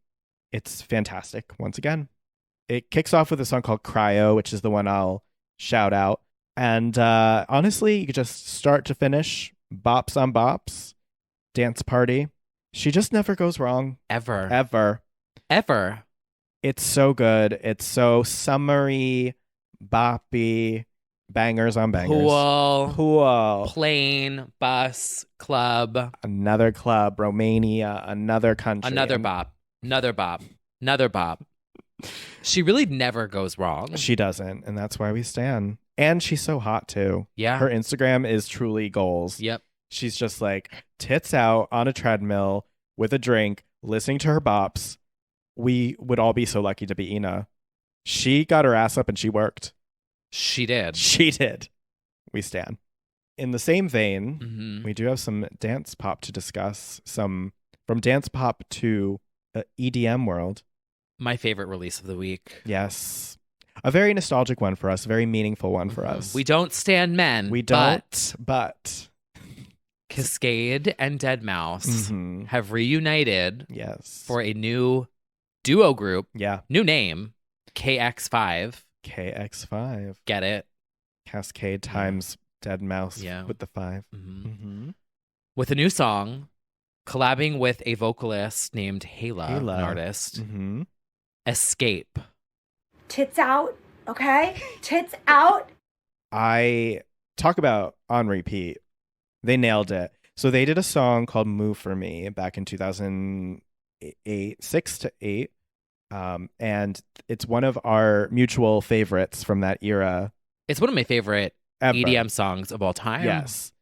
It's fantastic once again. It kicks off with a song called Cryo, which is the one I'll shout out. And honestly, you could just start to finish, bops on bops, dance party. She just never goes wrong.
Ever.
It's so good. It's so summery, boppy, bangers on bangers.
Pool. Plane, bus, club.
Another club, Romania, another country.
Another bop. She really never goes wrong.
She doesn't, and that's why we stan. And she's so hot too.
Yeah.
Her Instagram is truly goals.
Yep.
She's just like tits out on a treadmill with a drink, listening to her bops. We would all be so lucky to be Ina. She got her ass up and she worked.
She did.
We stan. In the same vein, we do have some dance pop to discuss. Some from dance pop to EDM world.
My favorite release of the week.
Yes. A very nostalgic one for us. A very meaningful one for us.
We don't stand men.
We don't, but
Cascade and Deadmau5 have reunited.
Yes.
For a new duo group.
Yeah.
New name. KX5.
KX5.
Get it?
Cascade times Deadmau5 with the 5.
With a new song, collabing with a vocalist named Hayla. An artist. Escape.
Tits out, okay? Tits out.
I talk about on repeat. They nailed it. So they did a song called Move For Me back in 2008, 6 to 8. And it's one of our mutual favorites from that era.
It's one of my favorite
ever.
EDM songs of all time.
Yes.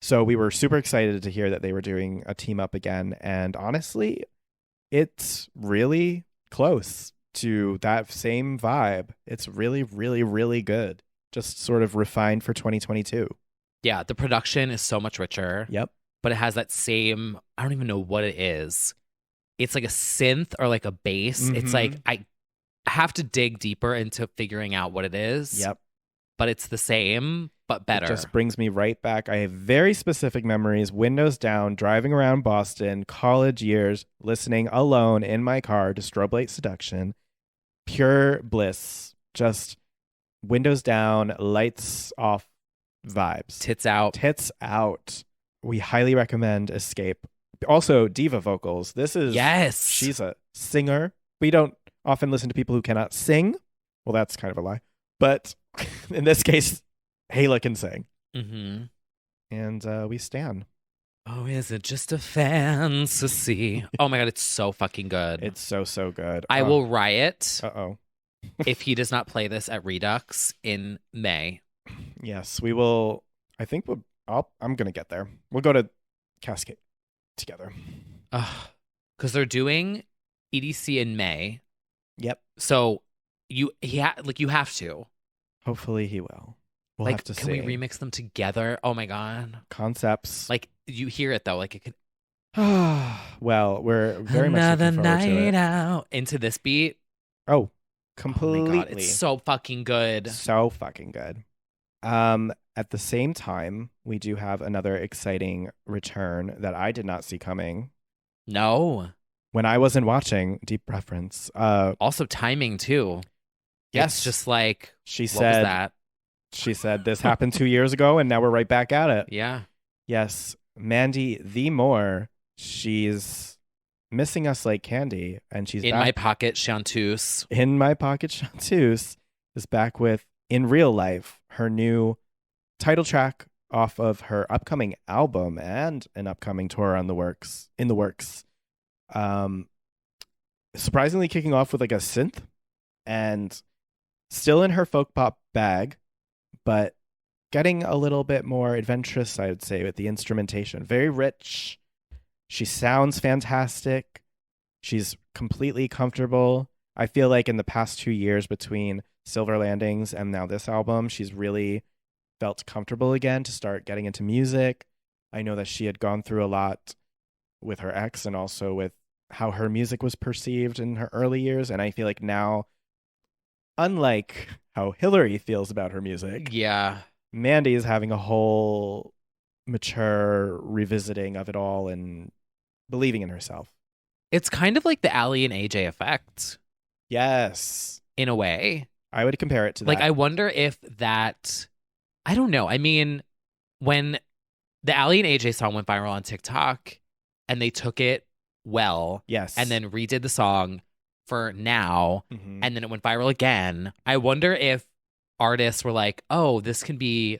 So we were super excited to hear that they were doing a team up again. And honestly, it's really close to that same vibe. It's really, really, really good. Just sort of refined for 2022.
Yeah, the production is so much richer.
Yep.
But it has that same, I don't even know what it is. It's like a synth or like a bass.
Mm-hmm.
It's like I have to dig deeper into figuring out what it is.
Yep.
But it's the same, but better.
It just brings me right back. I have very specific memories, windows down, driving around Boston, college years, listening alone in my car to Strobe Light Seduction. Pure bliss. Just windows down, lights off vibes.
Tits out.
Tits out. We highly recommend Escape. Also, diva vocals. This is...
Yes.
She's a singer. We don't often listen to people who cannot sing. Well, that's kind of a lie. But in this case, Hala can sing.
Mm-hmm.
And we stan.
Oh, is it just a fantasy? Oh my God, it's so fucking good.
It's so good.
I will riot
Uh-oh.
if he does not play this at Redux in May.
Yes, we will. I think I'm going to get there. We'll go to Cascade together.
Because they're doing EDC in May.
Yep.
So you have to.
Hopefully he will. We'll
like,
have to
can
see.
we remix them together? Oh my God.
Concepts.
Like, you hear it though. Like, it could.
Well, we're very much
Another
looking forward to
night
it.
out into this beat.
Oh, completely.
Oh my God, it's so fucking good.
So fucking good. At the same time, we do have another exciting return that I did not see coming.
No.
When I wasn't watching, deep reference.
Also timing too.
Yes.
It's just like,
She
what
said
was that?
She said this happened 2 years ago and now we're right back at it.
Yeah.
Yes. Mandy the Moore, she's missing us like candy, and she's
In
back.
My Pocket Chanteuse.
In My Pocket Chanteuse is back with In Real Life, her new title track off of her upcoming album and an upcoming tour in the works. Surprisingly kicking off with like a synth and still in her folk pop bag, but getting a little bit more adventurous, I would say, with the instrumentation. Very rich. She sounds fantastic. She's completely comfortable. I feel like in the past 2 years between Silver Landings and now this album, she's really felt comfortable again to start getting into music. I know that she had gone through a lot with her ex and also with how her music was perceived in her early years. And I feel like now, unlike how Hillary feels about her music,
Yeah.
Mandy is having a whole mature revisiting of it all and believing in herself.
It's kind of like the Ali and AJ effect.
Yes.
In a way.
I would compare it to that.
Like, I wonder if that, I don't know. I mean, when the Ali and AJ song went viral on TikTok and they took it well.
Yes.
And then redid the song for now,
Mhm.
and then it went viral again. I wonder if artists were like, oh, this can be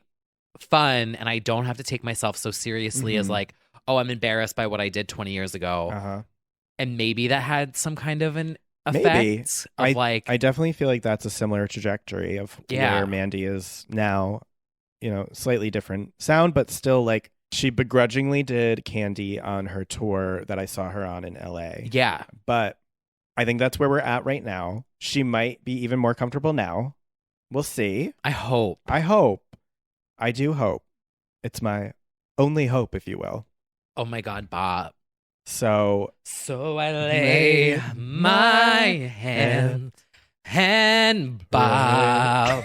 fun and I don't have to take myself so seriously as
Mhm.
like, oh, I'm embarrassed by what I did 20 years ago.
Uh-huh.
And maybe that had some kind of an effect
Maybe.
of like,
I definitely feel like that's a similar trajectory of
Yeah.
where Mandy is now, slightly different sound, but still like she begrudgingly did Candy on her tour that I saw her on in LA.
yeah.
But I think that's where we're at right now. She might be even more comfortable now. We'll see.
I hope.
I do hope. It's my only hope, if you will.
Oh my God, Bob.
So
I lay my hand and bob.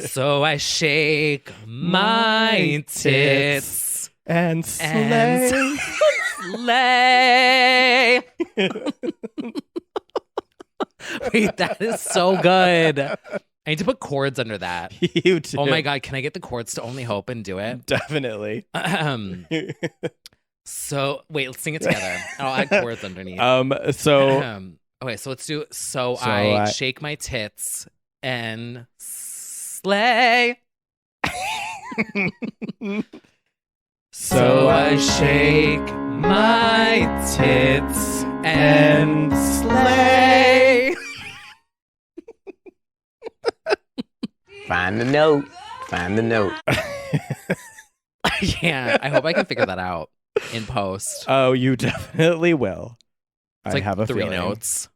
So I shake my tits
and slay.
Slay. Wait, that is so good. I need to put chords under that.
You do.
Oh my God, can I get the chords to Only Hope and do it?
Definitely.
So wait, let's sing it together. I'll add chords underneath.
So
Okay, so let's do I shake my tits and slay. So I shake my tits and slay.
Find the note. Find the note.
Yeah, I hope I can figure that out in post.
Oh, you definitely will.
It's
I have a
3
feeling.
notes.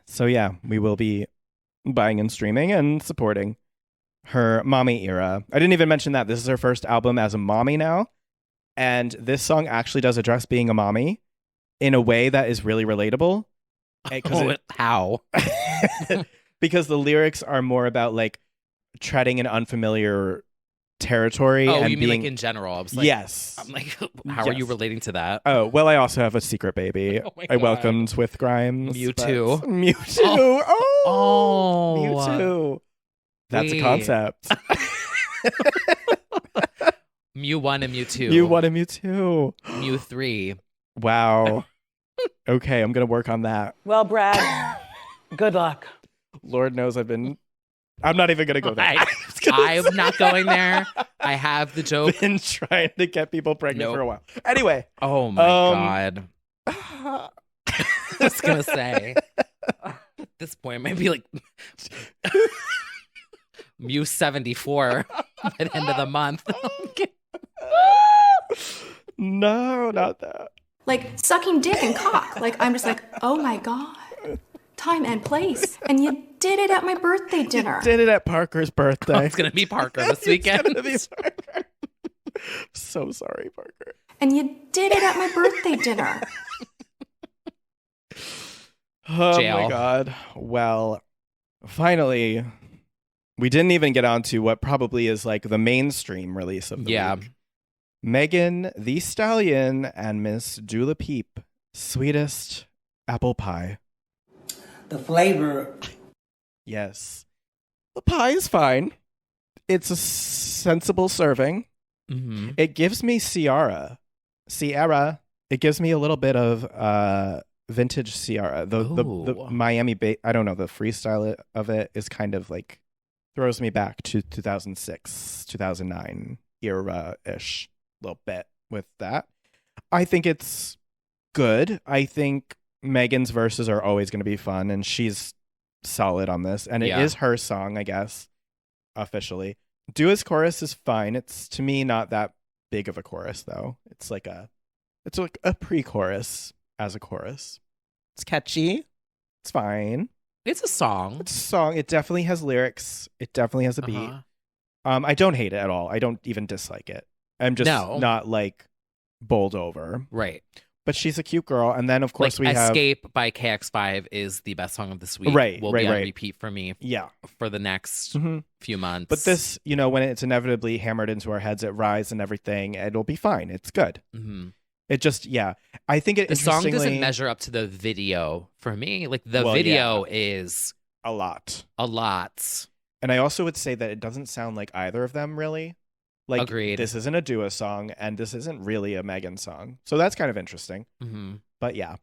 So yeah, we will be buying and streaming and supporting her mommy era. I didn't even mention that this is her first album as a mommy now. And this song actually does address being a mommy in a way that is really relatable.
How?
Because the lyrics are more about like treading in unfamiliar territory.
Oh,
and
you mean
being...
like in general? I was like,
yes.
I'm like, how are you relating to that?
Oh, well, I also have a secret baby.
Oh my
I
God.
welcomed with Grimes.
Mewtwo.
Mewtwo.
Oh.
Mewtwo. That's a concept.
Mew 1 and Mew 2.
Mew 1 and Mew 2.
Mew 3.
Wow. Okay, I'm going to work on that.
Well, Brad, good luck.
Lord knows I'm not even going to go there.
I'm not going there. I have the joke.
Been trying to get people pregnant for a while. Anyway.
Oh my God. I was going to say. At this point, it might be like Mew 74 by the end of the month.
No, not that.
Like sucking dick and cock. Like I'm just like, oh my God. Time and place. And you did it at my birthday dinner.
You did it at Parker's birthday.
It's going to be Parker this weekend.
It's gonna be Parker. So sorry, Parker.
And you did it at my birthday dinner.
Oh
Jail.
my God. Well, finally, we didn't even get onto what probably is like the mainstream release of the week. Megan Thee Stallion and Miss Dula Peep, Sweetest Apple Pie.
The flavor.
Yes. The pie is fine. It's a sensible serving.
Mm-hmm.
It gives me Ciara. It gives me a little bit of vintage Ciara. The Miami I don't know, the freestyle of it is kind of like throws me back to 2006, 2009 era-ish. Little bit with that. I think it's good. I think Megan's verses are always going to be fun, and she's solid on this. And it is her song, I guess, officially. Dua's chorus is fine. It's to me not that big of a chorus though. It's like a pre-chorus as a chorus. It's catchy. It's fine.
It's a song.
It's a song. It definitely has lyrics. It definitely has a beat. I don't hate it at all. I don't even dislike it. I'm just not like bowled over.
Right.
But she's a cute girl. And then, of course, we have...
Escape by KX5 is the best song of this week.
Right,
Will be on repeat for me for the next few months.
But this, when it's inevitably hammered into our heads at Rise and everything, it'll be fine. It's good.
Mm-hmm.
It just, I think it
the song doesn't measure up to the video for me. Like, the video is...
A lot.
And
I also would say that it doesn't sound like either of them, really. Like,
agreed.
This isn't a Dua song, and this isn't really a Megan song. So that's kind of interesting.
Mm-hmm.
But yeah.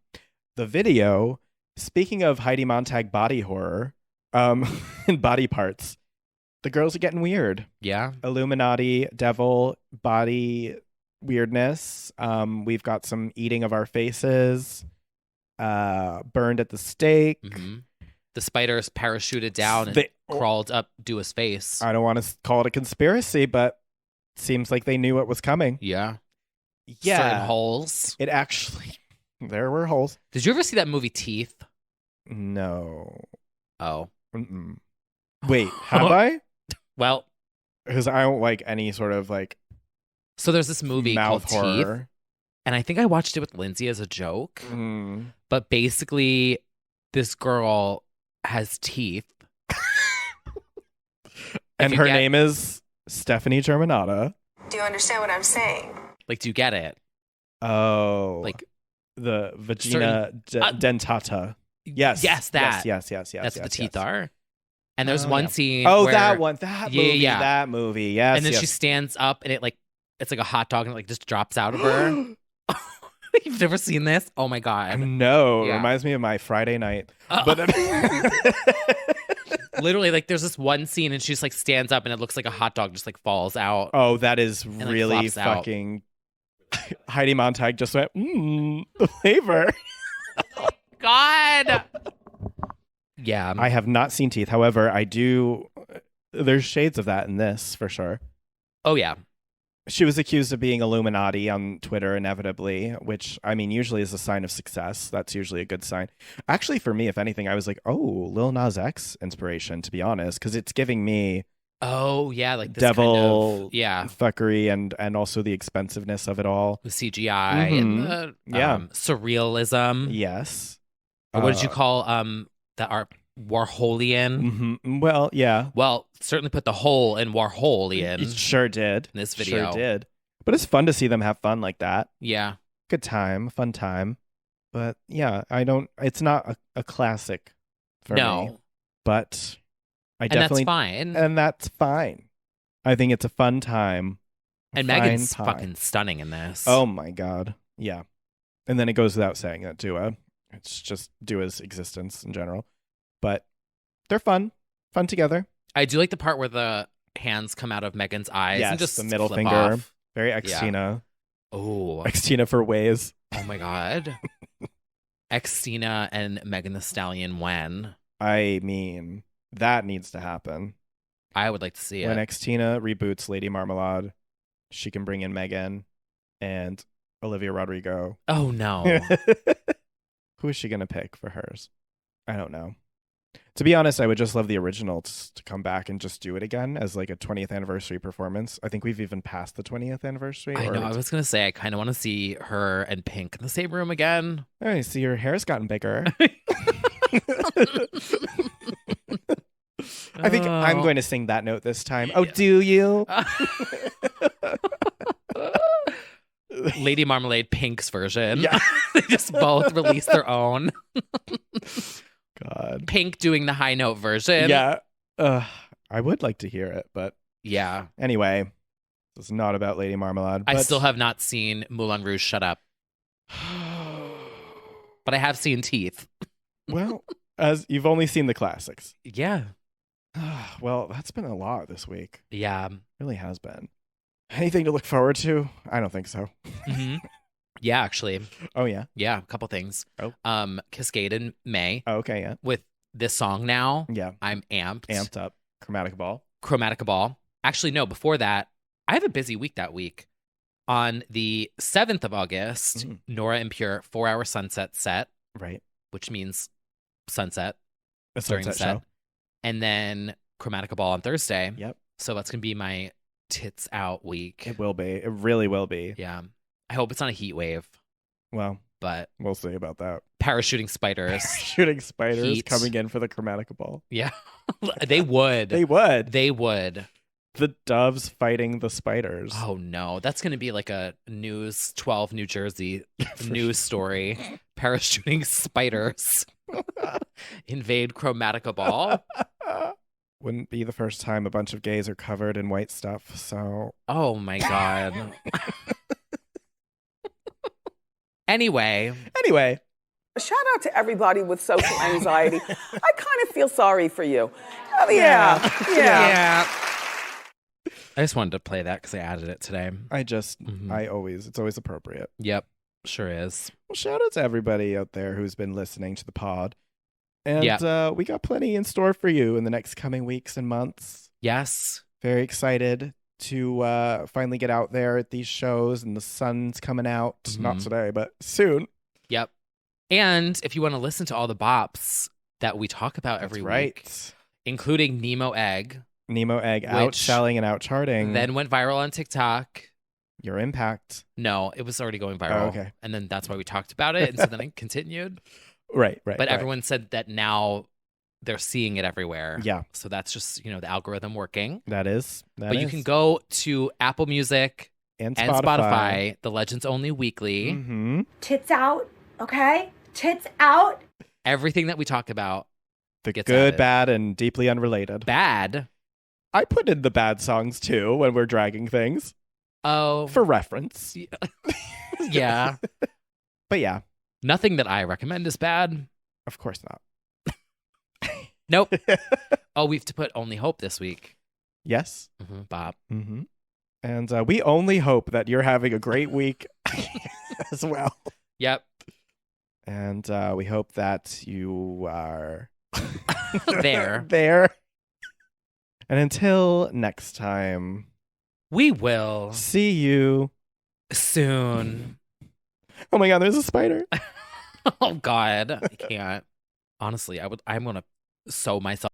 The video, speaking of Heidi Montag body horror, and body parts, the girls are getting weird.
Yeah.
Illuminati, devil, body weirdness. We've got some eating of our faces, burned at the stake.
Mm-hmm. The spiders parachuted down and crawled up Dua's face.
I don't want to call it a conspiracy, but it seems like they knew what was coming.
Yeah.
Yeah.
Certain holes.
It actually... There were holes.
Did you ever see that movie Teeth?
No.
Oh.
Mm-mm. Wait, have I?
Well...
Because I don't like any sort of like...
So there's this movie called
horror.
Teeth. And I think I watched it with Lindsay as a joke.
Mm.
But basically, this girl has teeth.
And her name is Stephanie Germanata.
Do you understand what I'm saying?
Like, do you get it?
Oh.
Like
the vagina dentata. Yes.
Yes, that.
Yes.
That's what the teeth are. And there's one scene
where,
that
one. That movie. Yeah. That movie. Yes.
And then she stands up and it's like a hot dog and it like just drops out of her. You've never seen this? Oh my God.
No,
Yeah.
it reminds me of my Friday night. But
literally, like, there's this one scene and she just like stands up and it looks like a hot dog just like falls out.
Oh, that is
like,
really
flops out.
fucking. Heidi Montag just went, the flavor.
God. Yeah.
I have not seen Teeth. However, I do. There's shades of that in this for sure.
Oh, yeah.
She was accused of being Illuminati on Twitter, inevitably, which, I mean, usually is a sign of success. That's usually a good sign. Actually, for me, if anything, I was like, oh, Lil Nas X inspiration, to be honest, because it's giving me
Oh, yeah. Like this
devil
kind of, yeah.
fuckery and also the expensive-ness of it all.
The CGI and the surrealism.
Yes.
What did you call the art? Warholian.
Well, yeah.
Well, certainly put the hole in Warholian.
It sure did.
In this video.
Sure did. But it's fun to see them have fun like that.
Yeah.
Good time. Fun time. But yeah, it's not a classic for me. But I definitely.
And that's fine.
And that's fine. I think it's a fun time.
And Megan's fucking stunning in this.
Oh my God. Yeah. And then it goes without saying that Dua. It's just Dua's existence in general. But they're fun together.
I do like the part where the hands come out of Megan's eyes and just
the middle
flip
finger.
off.
Very Xtina.
Yeah. Oh.
Xtina for Waze.
Oh my God. Xtina and Megan Thee Stallion when?
I mean, that needs to happen.
I would like to see
When
it.
Xtina reboots Lady Marmalade, she can bring in Megan and Olivia Rodrigo.
Oh no.
Who is she going to pick for hers? I don't know. To be honest, I would just love the originals to come back and just do it again as like a 20th anniversary performance. I think we've even passed the 20th anniversary.
I know. I was going to say, I kind of want to see her and Pink in the same room again.
I see her hair's gotten bigger. I think I'm going to sing that note this time. Oh, do you?
Lady Marmalade Pink's version.
Yeah.
They just both released their own.
God.
Pink doing the high note version.
Yeah. I would like to hear it, but
yeah.
Anyway, this is not about Lady Marmalade.
I still have not seen Moulin Rouge. Shut up. But I have seen Teeth.
Well, as you've only seen the classics.
Yeah.
Well, that's been a lot this week.
Yeah.
It really has been. Anything to look forward to? I don't think so.
Mm-hmm. Yeah, actually.
Oh, yeah?
Yeah, a couple things.
Oh.
Cascade in May.
Oh, okay, yeah.
With this song now.
Yeah.
I'm amped.
Amped up. Chromatica
Ball. Actually, no, before that, I have a busy week that week. On the 7th of August, Nora and Pure 4-hour sunset set.
Right.
Which means sunset.
A sunset show.
And then Chromatica Ball on Thursday.
Yep.
So that's going to be my tits out week.
It will be. It really will be.
Yeah. I hope it's not a heat wave.
Well,
but
we'll see about that.
Parachuting spiders.
Shooting spiders
Heat.
coming in for the Chromatica Ball.
Yeah. They would.
They would.
They would.
The doves fighting the spiders.
Oh, no. That's going to be like a News 12 New Jersey news story. Parachuting spiders invade Chromatica Ball.
Wouldn't be the first time a bunch of gays are covered in white stuff, so...
Oh, my God. Anyway.
Shout out to everybody with social anxiety. I kind of feel sorry for you. Oh, yeah.
I just wanted to play that because I added it today.
It's always appropriate.
Yep, sure is.
Well, shout out to everybody out there who's been listening to the pod. And we got plenty in store for you in the next coming weeks and months.
Yes.
Very excited to finally get out there at these shows, and the sun's coming out. Not today, but soon.
Yep. And if you want to listen to all the bops that we talk about every week, including Nemo Egg,
outselling and outcharting.
Then went viral on TikTok.
Your impact.
No, it was already going viral.
Oh, okay.
And then that's why we talked about it. And so then it continued.
Right.
But everyone said that now they're seeing it everywhere.
Yeah.
So that's just, the algorithm working.
That is.
But you can go to Apple Music and Spotify, the Legends Only Weekly.
Mm-hmm.
Tits out, okay? Tits out.
Everything that we talk about.
The good, added. Bad, and deeply unrelated.
Bad?
I put in the bad songs too when we're dragging things.
Oh.
For reference.
Yeah.
But yeah.
Nothing that I recommend is bad.
Of course not.
Nope. Oh, we have to put Only Hope this week.
Yes.
Bob.
And we only hope that you're having a great week as well.
Yep.
And we hope that you are
there.
And until next time,
we will
see you
soon.
Oh my God, there's a spider.
Oh God, I can't. Honestly, I'm gonna sew myself